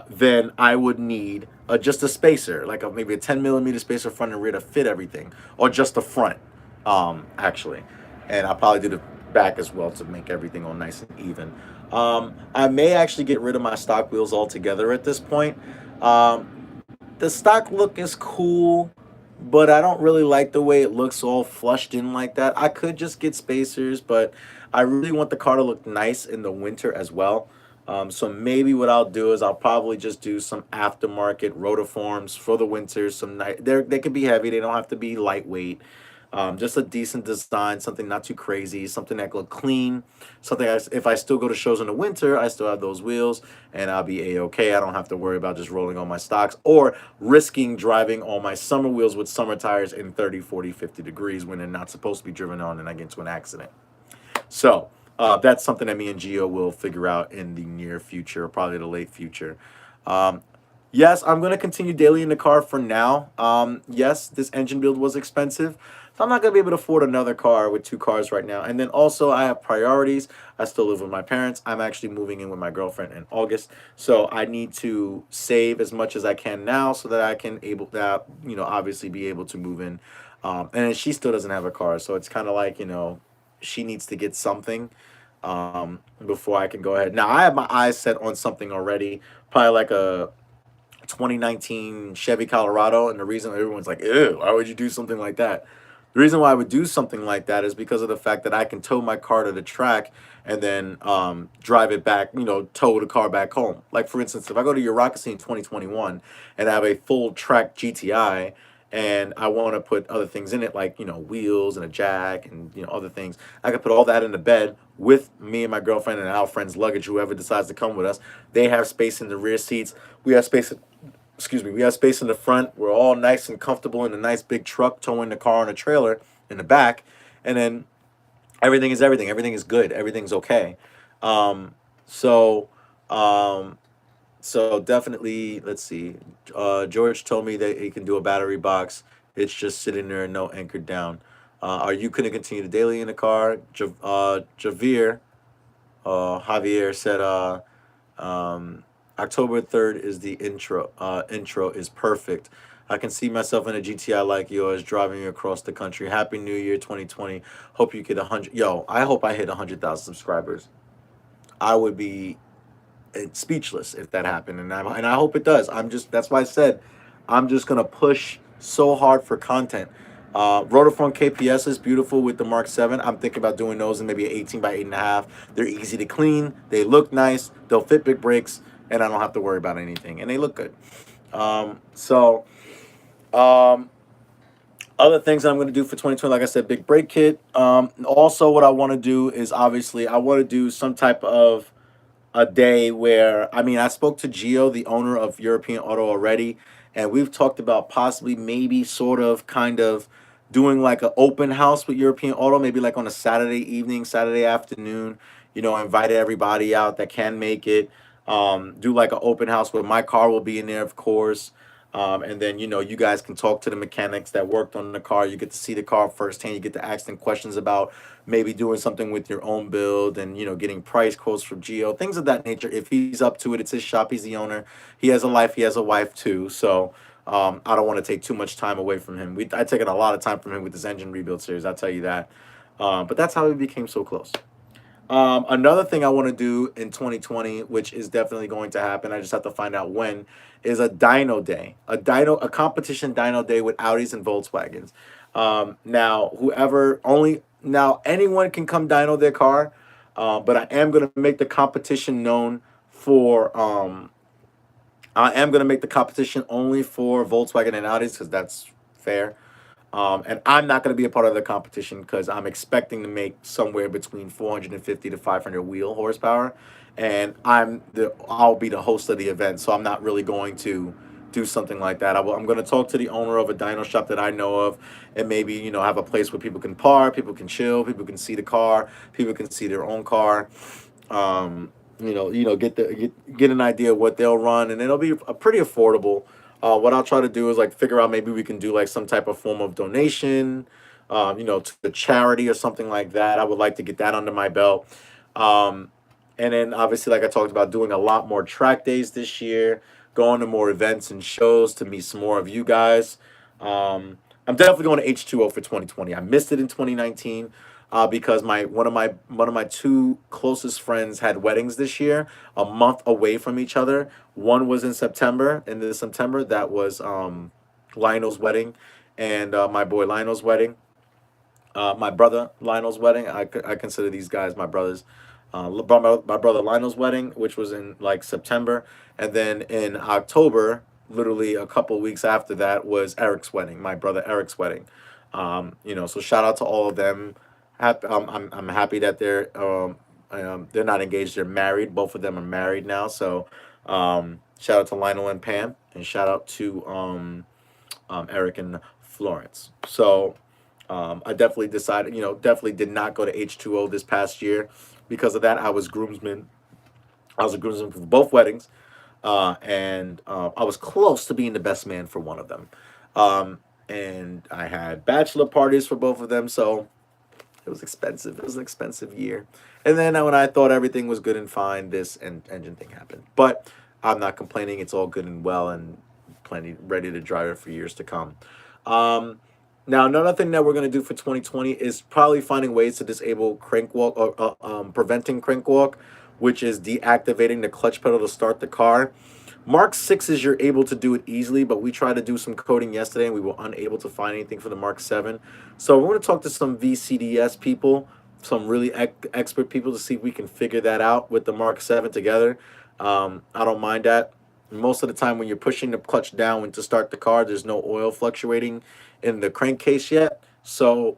then I would need just a spacer, like maybe a 10 millimeter spacer front and rear to fit everything, or just the front, actually. And I'll probably do the back as well to make everything all nice and even. I may actually get rid of my stock wheels altogether at this point. The stock look is cool, but I don't really like the way it looks all flushed in like that. I could just get spacers, but I really want the car to look nice in the winter as well. So maybe what I'll do is I'll probably just do some aftermarket rotiforms for the winter. They can be heavy. They don't have to be lightweight. Just a decent design, something not too crazy, something that look clean, something if I still go to shows in the winter, I still have those wheels and I'll be a-okay. I don't have to worry about just rolling on my stocks or risking driving on my summer wheels with summer tires in 30, 40, 50 degrees when they're not supposed to be driven on and I get into an accident. So that's something that me and Gio will figure out in the near future, probably the late future. Yes, I'm going to continue daily in the car for now. Yes, this engine build was expensive. So I'm not going to be able to afford another car with two cars right now. And then also I have priorities. I still live with my parents. I'm actually moving in with my girlfriend in August. So I need to save as much as I can now so that I can obviously be able to move in. And she still doesn't have a car. So it's kind of like, she needs to get something before I can go ahead. Now I have my eyes set on something already, probably like a 2019 Chevy Colorado, and the reason everyone's like, ew, why would you do something like that? The reason why I would do something like that is because of the fact that I can tow my car to the track and then drive it back, tow the car back home. Like, for instance, if I go to Eurocracy in 2021 and I have a full track GTI and I want to put other things in it, like, wheels and a jack and, other things, I could put all that in the bed with me and my girlfriend and our friend's luggage, whoever decides to come with us. They have space in the rear seats. We have space excuse me, we have space in the front. We're all nice and comfortable in a nice big truck towing the car on a trailer in the back, and then everything is everything. Everything is good. Everything's okay. Um, so um, so definitely, let's see. George told me that he can do a battery box. It's just sitting there, no anchored down. Are you going to continue the daily in the car? Javier said, um, October 3rd is the intro. Intro is perfect. I can see myself in a GTI like yours driving across the country. Happy New Year 2020. Hope you get 100. Yo, I hope I hit 100,000 subscribers. I would be speechless if that happened, and I hope it does. That's why I said I'm just gonna push so hard for content. Rotiform KPS is beautiful with the Mark 7. I'm thinking about doing those in maybe an 18 by 8.5. They're easy to clean. They look nice. They'll fit big brakes, and I don't have to worry about anything. And they look good. So other things I'm going to do for 2020, like I said, big brake kit. Also, what I want to do is obviously I want to do some type of a day where, I mean, I spoke to Gio, the owner of European Auto already, and we've talked about possibly maybe sort of kind of doing like an open house with European Auto, maybe like on a Saturday evening, Saturday afternoon, invite everybody out that can make it. Do like an open house where my car will be in there, of course. And then, you guys can talk to the mechanics that worked on the car. You get to see the car firsthand. You get to ask them questions about maybe doing something with your own build and, getting price quotes from Geo, things of that nature. If he's up to it, it's his shop. He's the owner. He has a life. He has a wife too. So I don't want to take too much time away from him. I taken a lot of time from him with this engine rebuild series. I'll tell you that. But that's how we became so close. Another thing I want to do in 2020, which is definitely going to happen, I just have to find out when, is a dyno day, a competition dyno day with Audis and Volkswagens. Now anyone can come dyno their car, but I am going to make the competition known for, I am going to make the competition only for Volkswagen and Audis because that's fair. And I'm not going to be a part of the competition because I'm expecting to make somewhere between 450 to 500 wheel horsepower, and I'll be the host of the event, so I'm not really going to do something like that. I'm going to talk to the owner of a dyno shop that I know of, and maybe have a place where people can park, people can chill, people can see the car, people can see their own car. Get an idea of what they'll run, and it'll be a pretty affordable. What I'll try to do is like figure out maybe we can do like some type of form of donation, to the charity or something like that. I would like to get that under my belt. And then obviously, like I talked about, doing a lot more track days this year, going to more events and shows to meet some more of you guys. I'm definitely going to H2O for 2020. I missed it in 2019 because one of my two closest friends had weddings this year, a month away from each other. One was in September, and in September that was Lionel's wedding, and my boy Lionel's wedding. My brother Lionel's wedding. I consider these guys my brothers. My brother Lionel's wedding, which was in like September, and then in October, literally a couple weeks after that, was Eric's wedding, my brother Eric's wedding. So shout out to all of them. I'm happy that they're not engaged, they're married. Both of them are married now. So shout out to Lionel and Pam, and shout out to Eric and Florence. So I definitely decided, definitely did not go to H2O this past year because of that. I was a groomsman for both weddings, and I was close to being the best man for one of them. And I had bachelor parties for both of them, so it was expensive. It was an expensive year. And then when I thought everything was good and fine, this engine thing happened. But I'm not complaining. It's all good and well, and plenty ready to drive it for years to come. Now, another thing that we're going to do for 2020 is probably finding ways to disable crank walk, or preventing crank walk, which is deactivating the clutch pedal to start the car. Mark 6s, you're able to do it easily, but we tried to do some coding yesterday and we were unable to find anything for the Mark 7. So we're going to talk to some VCDS people, some really expert people, to see if we can figure that out with the Mark 7 together. I don't mind that. Most of the time when you're pushing the clutch down to start the car, there's no oil fluctuating in the crankcase yet. So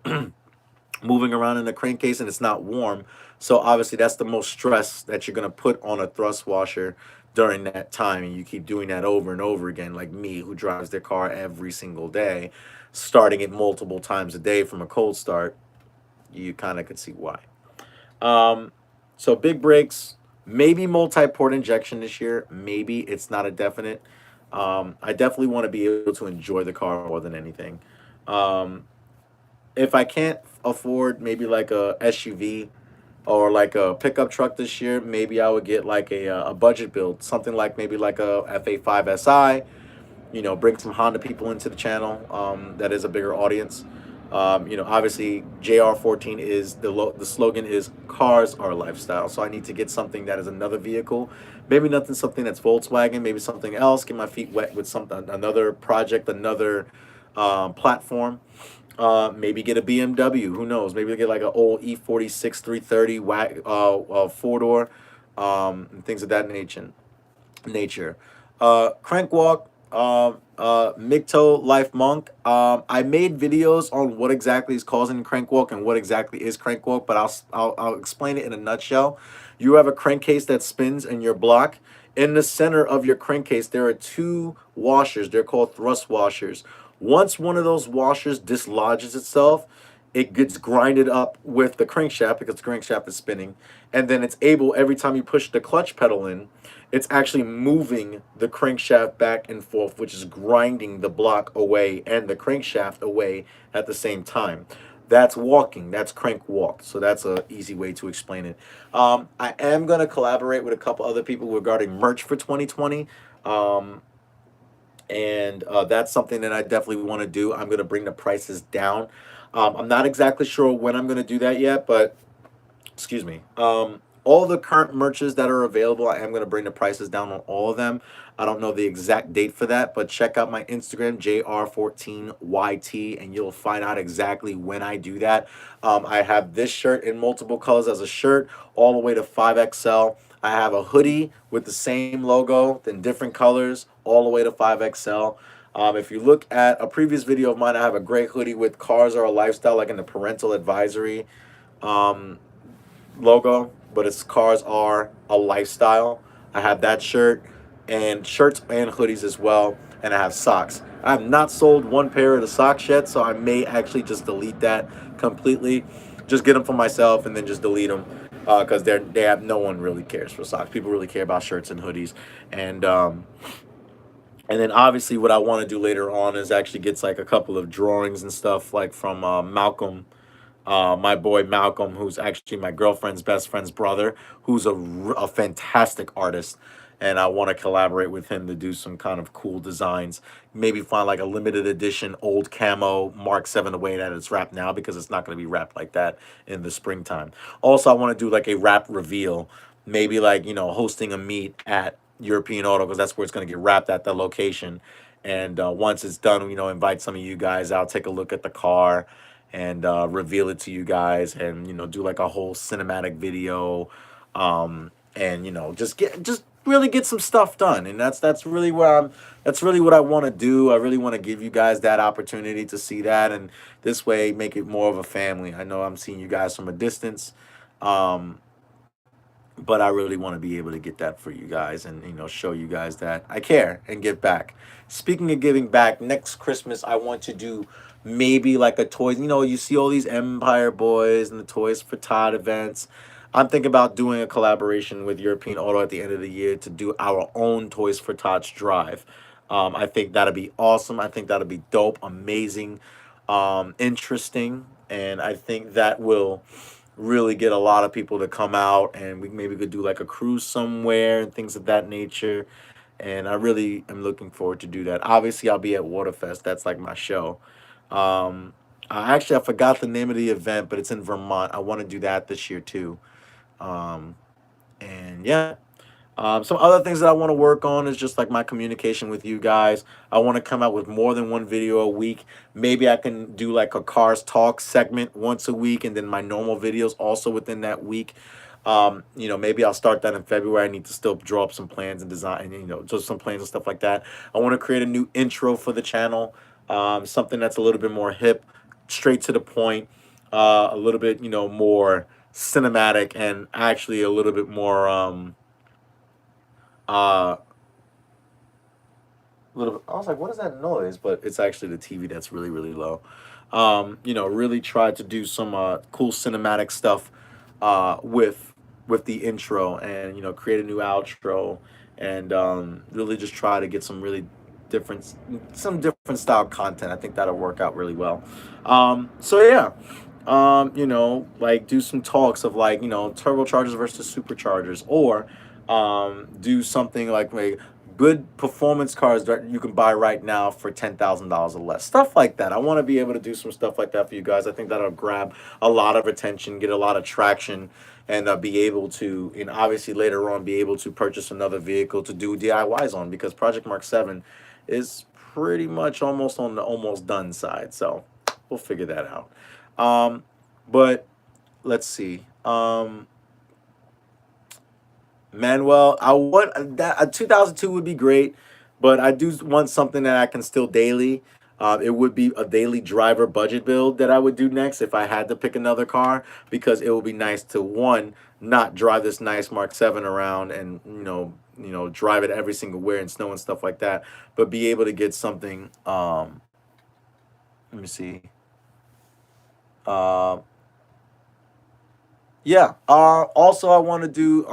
moving around in the crankcase, and it's not warm. So obviously that's the most stress that you're going to put on a thrust washer during that time, and you keep doing that over and over again, like me, who drives their car every single day, starting it multiple times a day from a cold start, you kind of could see why. Um, so big brakes, maybe multi-port injection this year. Maybe it's not a definite. I definitely want to be able to enjoy the car more than anything. Um, if I can't afford maybe like a SUV or like a pickup truck this year, maybe I would get like a budget build, something like maybe like a FA5 SI. You know, bring some Honda people into the channel. That is a bigger audience. You know, obviously JR14 is the slogan is cars are lifestyle. So I need to get something that is another vehicle, maybe nothing something that's Volkswagen, maybe something else. Get my feet wet with something, another project, another platform. Maybe get a BMW. Who knows? Maybe get like an old E46 330 four door, and things of that nature. Crank walk, Micto Life Monk. I made videos on what exactly is causing crank walk and what exactly is crank walk, but I'll explain it in a nutshell. You have a crankcase that spins in your block. In the center of your crankcase, there are two washers. They're called thrust washers. Once one of those washers dislodges itself, it gets grinded up with the crankshaft because the crankshaft is spinning, and then it's able, every time you push the clutch pedal in, it's actually moving the crankshaft back and forth, which is grinding the block away and the crankshaft away at the same time. That's walking. That's crank walk. So that's a easy way to explain it. I am going to collaborate with a couple other people regarding merch for 2020. Um, and that's something that I definitely want to do. I'm going to bring the prices down. I'm not exactly sure when I'm going to do that yet, but excuse me. All the current merches that are available, I am going to bring the prices down on all of them. I don't know the exact date for that, but check out my Instagram, JR14YT, and you'll find out exactly when I do that. I have this shirt in multiple colors as a shirt, all the way to 5XL. I have a hoodie with the same logo in different colors, all the way to 5XL. If you look at a previous video of mine, I have a gray hoodie with cars are a lifestyle, like in the parental advisory. Um, Logo, but it's cars are a lifestyle. I have that shirt and shirts and hoodies as well, and I have socks. I have not sold one pair of the socks yet, so I may actually just delete that completely. Just get them for myself and then just delete them because they have no one really cares for socks. People really care about shirts and hoodies, and and then obviously what I want to do later on is actually gets like a couple of drawings and stuff like from Malcolm, my boy Malcolm, who's actually my girlfriend's best friend's brother, who's a fantastic artist. And I want to collaborate with him to do some kind of cool designs. Maybe find like a limited edition old camo Mark 7 the way that it's wrapped now, because it's not going to be wrapped like that in the springtime. Also, I want to do like a wrap reveal, maybe like, you know, hosting a meet at European Auto, because that's where it's going to get wrapped at the location. And once it's done, you know, invite some of you guys out, take a look at the car, and reveal it to you guys, and you know, do like a whole cinematic video, and you know, just really get some stuff done. And that's really where I'm that's really what I want to do. I really want to give you guys that opportunity to see that, and this way make it more of a family. I know I'm seeing you guys from a distance, um but I really want to be able to get that for you guys, and you know, show you guys that I care and give back. Speaking of giving back, next Christmas I want to do maybe like a toys. You know, you see all these Empire Boys and the Toys for Todd events. I'm thinking about doing a collaboration with European Auto at the end of the year to do our own Toys for Tots drive. I think that'd be awesome. I think that'd be dope, amazing, interesting, and I think that will really get a lot of people to come out, and we maybe could do like a cruise somewhere and things of that nature. And I really am looking forward to do that. Obviously, I'll be at Waterfest. That's like my show. I forgot the name of the event, but it's in Vermont. I want to do that this year too. Um, and yeah, some other things that I want to work on is just like my communication with you guys. I want to come out with more than one video a week. Maybe I can do like a Cars Talk segment once a week, and then my normal videos also within that week. You know, maybe I'll start that in February. I need to still draw up some plans and design, you know, just some plans and stuff like that. I want to create a new intro for the channel, something that's a little bit more hip, straight to the point, a little bit, you know, more cinematic, and actually a little bit more Uh, little bit, I was like, what is that noise? But it's actually the TV that's really, really low. You know, really tried to do some cool cinematic stuff with the intro, and you know, create a new outro, and really just try to get some really different some different style content. I think that'll work out really well. So yeah. You know, like do some talks of like, you know, turbochargers versus superchargers, or do something like good performance cars that you can buy right now for $10,000 or less. Stuff like that. I want to be able to do some stuff like that for you guys. I think that'll grab a lot of attention, get a lot of traction, and be able to, and obviously later on, be able to purchase another vehicle to do DIYs on, because Project Mark 7 is pretty much almost on the almost done side. So we'll figure that out. Um, but let's see. Manuel, I want that a 2002 would be great, but I do want something that I can still daily. It would be a daily driver budget build that I would do next if I had to pick another car, because it would be nice to, one, not drive this nice Mark 7 around and drive it every single where in snow and stuff like that, but be able to get something. Let me see. Uh, yeah. Also, I want to do.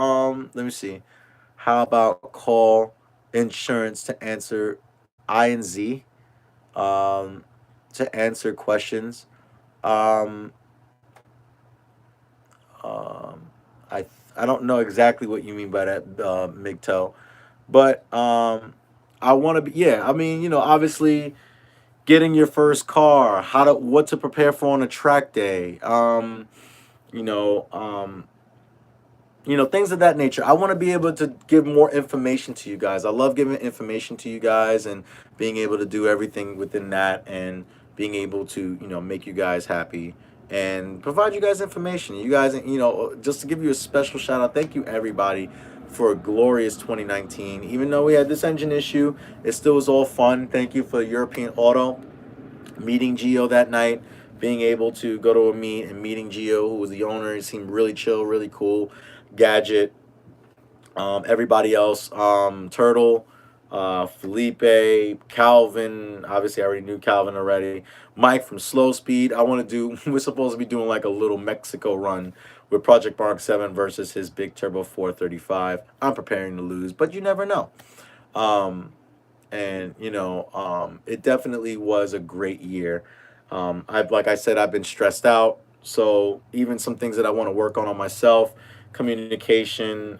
Let me see. How about call insurance to answer I and Z, um, to answer questions. Um, um, I don't know exactly what you mean by that, Migto, but I want to be. Yeah, I mean, you know, obviously getting your first car, what to prepare for on a track day. You know, things of that nature. I want to be able to give more information to you guys. I love giving information to you guys and being able to do everything within that, and being able to, make you guys happy and provide you guys information. You guys, just to give you a special shout out, thank you everybody for a glorious 2019. Even though we had this engine issue, it still was all fun. Thank you for European Auto, meeting Gio that night, being able to go to a meet and meeting Gio, who was the owner. He seemed really chill, really cool. Gadget, everybody else, Turtle, Felipe, Calvin. Obviously, I already knew Calvin already. Mike from Slow Speed. I want to do. We're supposed to be doing like a little Mexico run with Project Mark 7 versus his big turbo 435. I'm preparing to lose, but you never know. Um, and it definitely was a great year. I've like I said, I've been stressed out, so even some things that I want to work on myself, communication,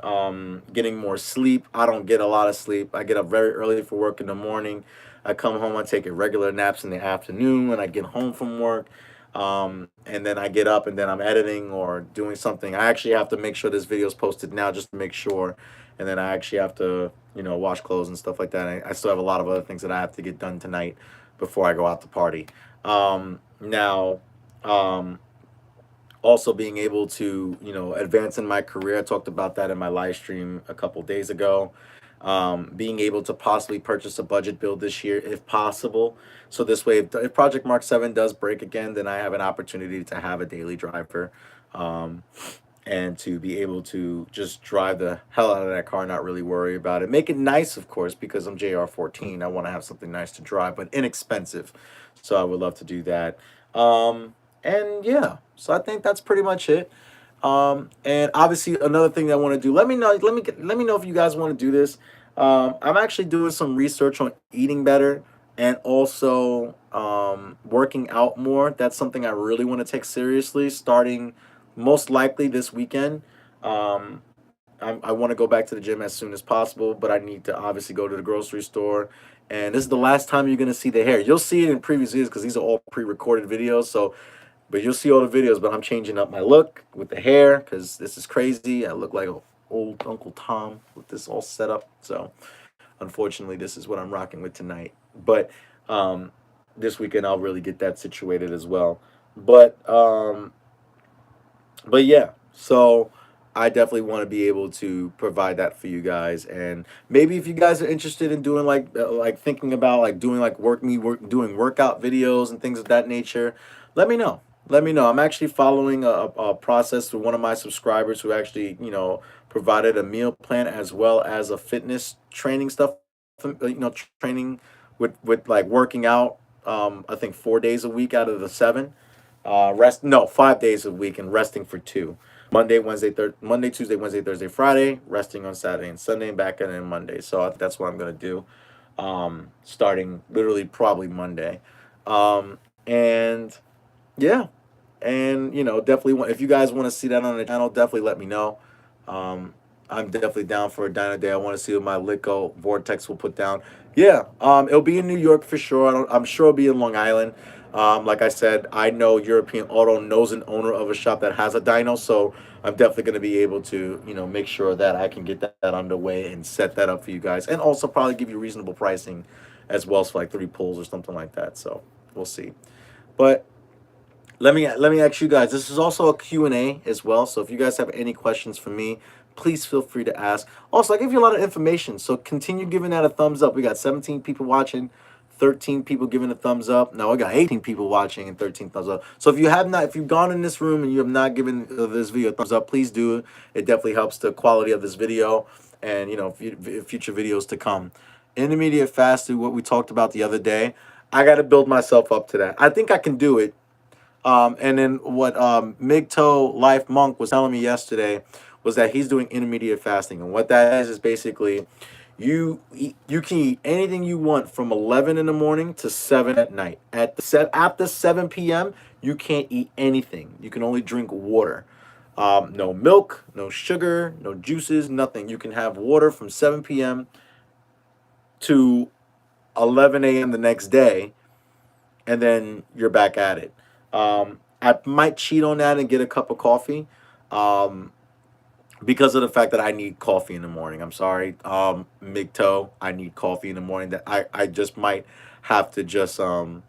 getting more sleep. I don't get a lot of sleep. I get up very early for work in the morning. I come home, I take irregular naps in the afternoon when I get home from work. And then I get up and then I'm editing or doing something. I actually have to make sure this video is posted now, just to make sure. And then I actually have to, wash clothes and stuff like that. I still have a lot of other things that I have to get done tonight before I go out to party. Now, also being able to, advance in my career. I talked about that in my live stream a couple days ago. Being able to possibly purchase a budget build this year if possible. So this way, if Project Mark 7 does break again, then I have an opportunity to have a daily driver, um, and to be able to just drive the hell out of that car, not really worry about it. Make it nice, of course, because I'm JR14. I want to have something nice to drive, but inexpensive. So I would love to do that. And yeah, so I think that's pretty much it. And obviously another thing that I want to do, let me know, let me know if you guys want to do this. I'm actually doing some research on eating better, and also working out more. That's something I really want to take seriously, starting most likely this weekend. Um, I want to go back to the gym as soon as possible, but I need to obviously go to the grocery store. And this is the last time you're gonna see the hair. You'll see it in previous videos because these are all pre-recorded videos. So, but you'll see all the videos. But I'm changing up my look with the hair because this is crazy. I look like an old Uncle Tom with this all set up. So, unfortunately, this is what I'm rocking with tonight. But this weekend I'll really get that situated as well. But yeah, so I definitely want to be able to provide that for you guys. And maybe if you guys are interested in doing like thinking about like doing like doing workout videos and things of that nature, let me know. Let me know. I'm actually following a process through one of my subscribers who actually, provided a meal plan as well as a fitness training stuff, training with like working out. I think 4 days a week out of the seven. Rest no 5 days a week and resting for two. Monday, Tuesday, Wednesday, Thursday, Friday, resting on Saturday and Sunday, and back in Monday. So I think that's what I'm gonna do. Starting literally probably Monday. And yeah, and definitely if you guys want to see that on the channel, definitely let me know. I'm definitely down for a diner day. I want to see what my Litco Vortex will put down. Yeah, it'll be in New York for sure. I'm sure it'll be in Long Island. Like I said, I know European Auto knows an owner of a shop that has a dyno, so I'm definitely going to be able to, make sure that I can get that underway and set that up for you guys, and also probably give you reasonable pricing as well, for like 3 pulls or something like that. So we'll see. But let me ask you guys. This is also a Q&A as well. So if you guys have any questions for me, please feel free to ask. Also, I give you a lot of information, so continue giving that a thumbs up. We got 17 people watching, 13 people giving a thumbs up. Now I got 18 people watching and 13 thumbs up. So if you've gone in this room and you have not given this video a thumbs up, please do. It definitely helps the quality of this video and future videos to come. Intermediate fasting, what we talked about the other day. I got to build myself up to that. I think I can do it. And then what Migto Life Monk was telling me yesterday was that he's doing intermediate fasting, and what that is basically you can eat anything you want from 11 in the morning to 7 at night. After 7 p.m. you can't eat anything. You can only drink water. No milk, no sugar, no juices, nothing. You can have water from 7 p.m. to 11 a.m. the next day, and then you're back at it. I might cheat on that and get a cup of coffee, because of the fact that I need coffee in the morning. I'm sorry, Migto, I need coffee in the morning. That I just might have to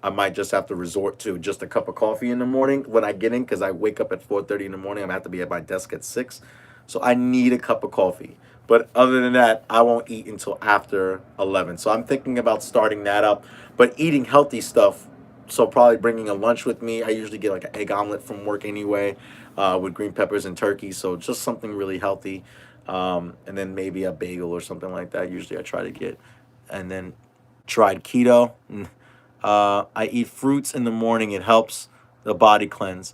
I might just have to resort to just a cup of coffee in the morning when I get in, because I wake up at 4:30 in the morning. I'm gonna have to be at my desk at 6, so I need a cup of coffee. But other than that, I won't eat until after 11. So I'm thinking about starting that up, but eating healthy stuff. So probably bringing a lunch with me. I usually get like an egg omelet from work anyway, with green peppers and turkey. So just something really healthy, and then maybe a bagel or something like that. Usually I try to get, and then tried keto. I eat fruits in the morning. It helps the body cleanse.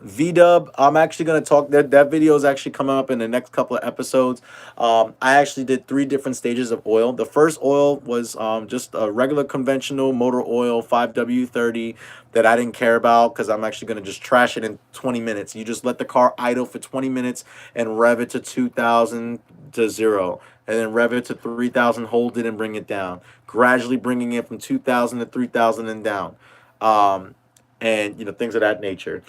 VDub, I'm actually going to talk, that video is actually coming up in the next couple of episodes. I actually did 3 different stages of oil. The first oil was just a regular conventional motor oil, 5W30, that I didn't care about, because I'm actually going to just trash it in 20 minutes. You just let the car idle for 20 minutes and rev it to 2,000 to 0, and then rev it to 3,000, hold it and bring it down, gradually bringing it from 2,000 to 3,000 and down, and things of that nature.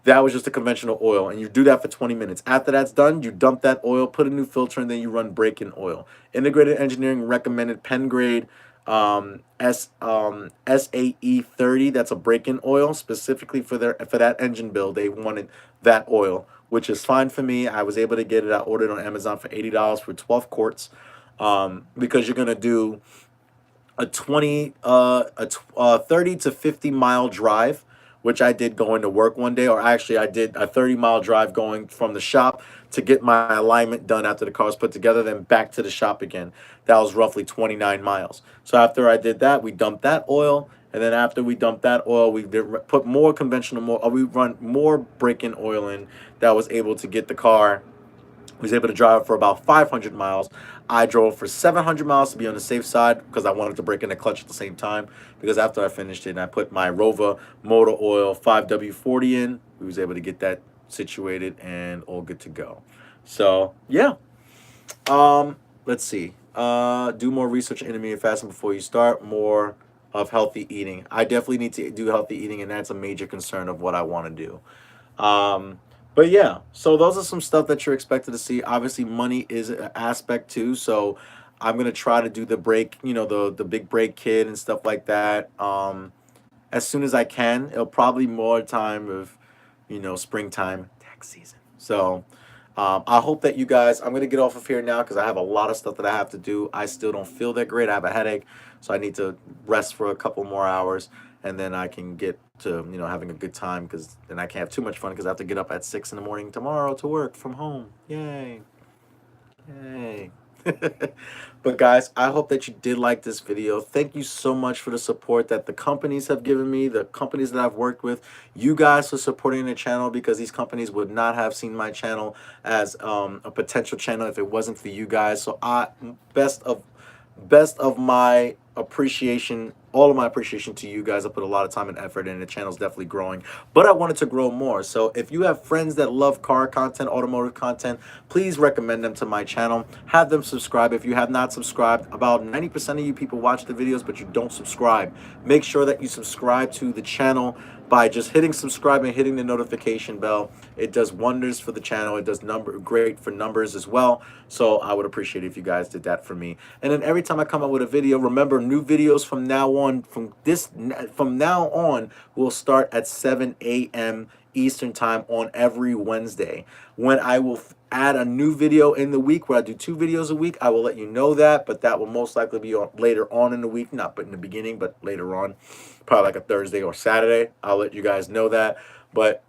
That was just a conventional oil, and you do that for 20 minutes. After that's done, you dump that oil, put a new filter, and then you run break-in oil. Integrated Engineering recommended Penn grade SAE 30. That's a break-in oil specifically for that engine build. They wanted that oil, which is fine for me. I was able to get it. I ordered on Amazon for $80 for 12 quarts, because you're gonna do a 30 to 50 mile drive, which I did going to work one day, or actually I did a 30-mile drive going from the shop to get my alignment done after the car was put together, then back to the shop again. That was roughly 29 miles. So after I did that, we dumped that oil, and then after we dumped that oil, we put more we run more break-in oil in. That was able to get the car, was able to drive for about 500 miles. I drove for 700 miles to be on the safe side, because I wanted to break in the clutch at the same time, because after I finished it and I put my Rover motor oil 5W40 in, we was able to get that situated and all good to go. So yeah, let's see. Do more research on intermittent fasting before you start. More of healthy eating. I definitely need to do healthy eating, and that's a major concern of what I want to do. But yeah, so those are some stuff that you're expected to see. Obviously, money is an aspect too. So I'm gonna try to do the break, the big break kit and stuff like that. As soon as I can. It'll probably more time of, springtime tax season. So I hope that you guys. I'm gonna get off of here now, because I have a lot of stuff that I have to do. I still don't feel that great. I have a headache, so I need to rest for a couple more hours. and then I can get to, you know, having a good time, because then I can't have too much fun because I have to get up at 6 in the morning tomorrow to work from home. Yay. Yay. But guys, I hope that you did like this video. Thank you so much for the support that the companies have given me, the companies that I've worked with, you guys for supporting the channel, because these companies would not have seen my channel as a potential channel if it wasn't for you guys. So best of my appreciation, all of my appreciation to you guys. I put a lot of time and effort in. The channel's definitely growing, but I wanted to grow more. So if you have friends that love car content, automotive content, please recommend them to my channel. Have them subscribe. If you have not subscribed, about 90% of you people watch the videos but you don't subscribe. Make sure that you subscribe to the channel by just hitting subscribe and hitting the notification bell. It does wonders for the channel. It does great for numbers as well. So I would appreciate it if you guys did that for me. And then every time I come out with a video, remember, new videos from now on, from now on will start at 7 a.m. Eastern time on every Wednesday, when I will add a new video in the week, where I do 2 videos a week. I will let you know that, but that will most likely be later on in the week, not but in the beginning, but later on, probably like a Thursday or Saturday. I'll let you guys know that. But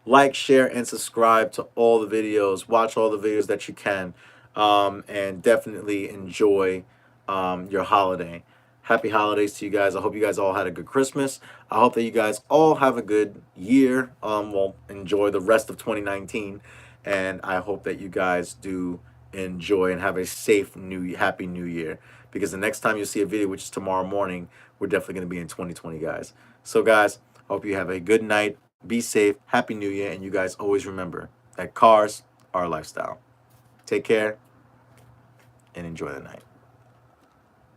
like, share, and subscribe to all the videos. Watch all the videos that you can, and definitely enjoy your holiday. Happy holidays to you guys. I hope you guys all had a good Christmas. I hope that you guys all have a good year. Well, enjoy the rest of 2019. And I hope that you guys do enjoy and have a safe, happy new year. Because the next time you see a video, which is tomorrow morning, we're definitely going to be in 2020, guys. So, guys, hope you have a good night. Be safe. Happy New Year. And you guys always remember that cars are a lifestyle. Take care and enjoy the night.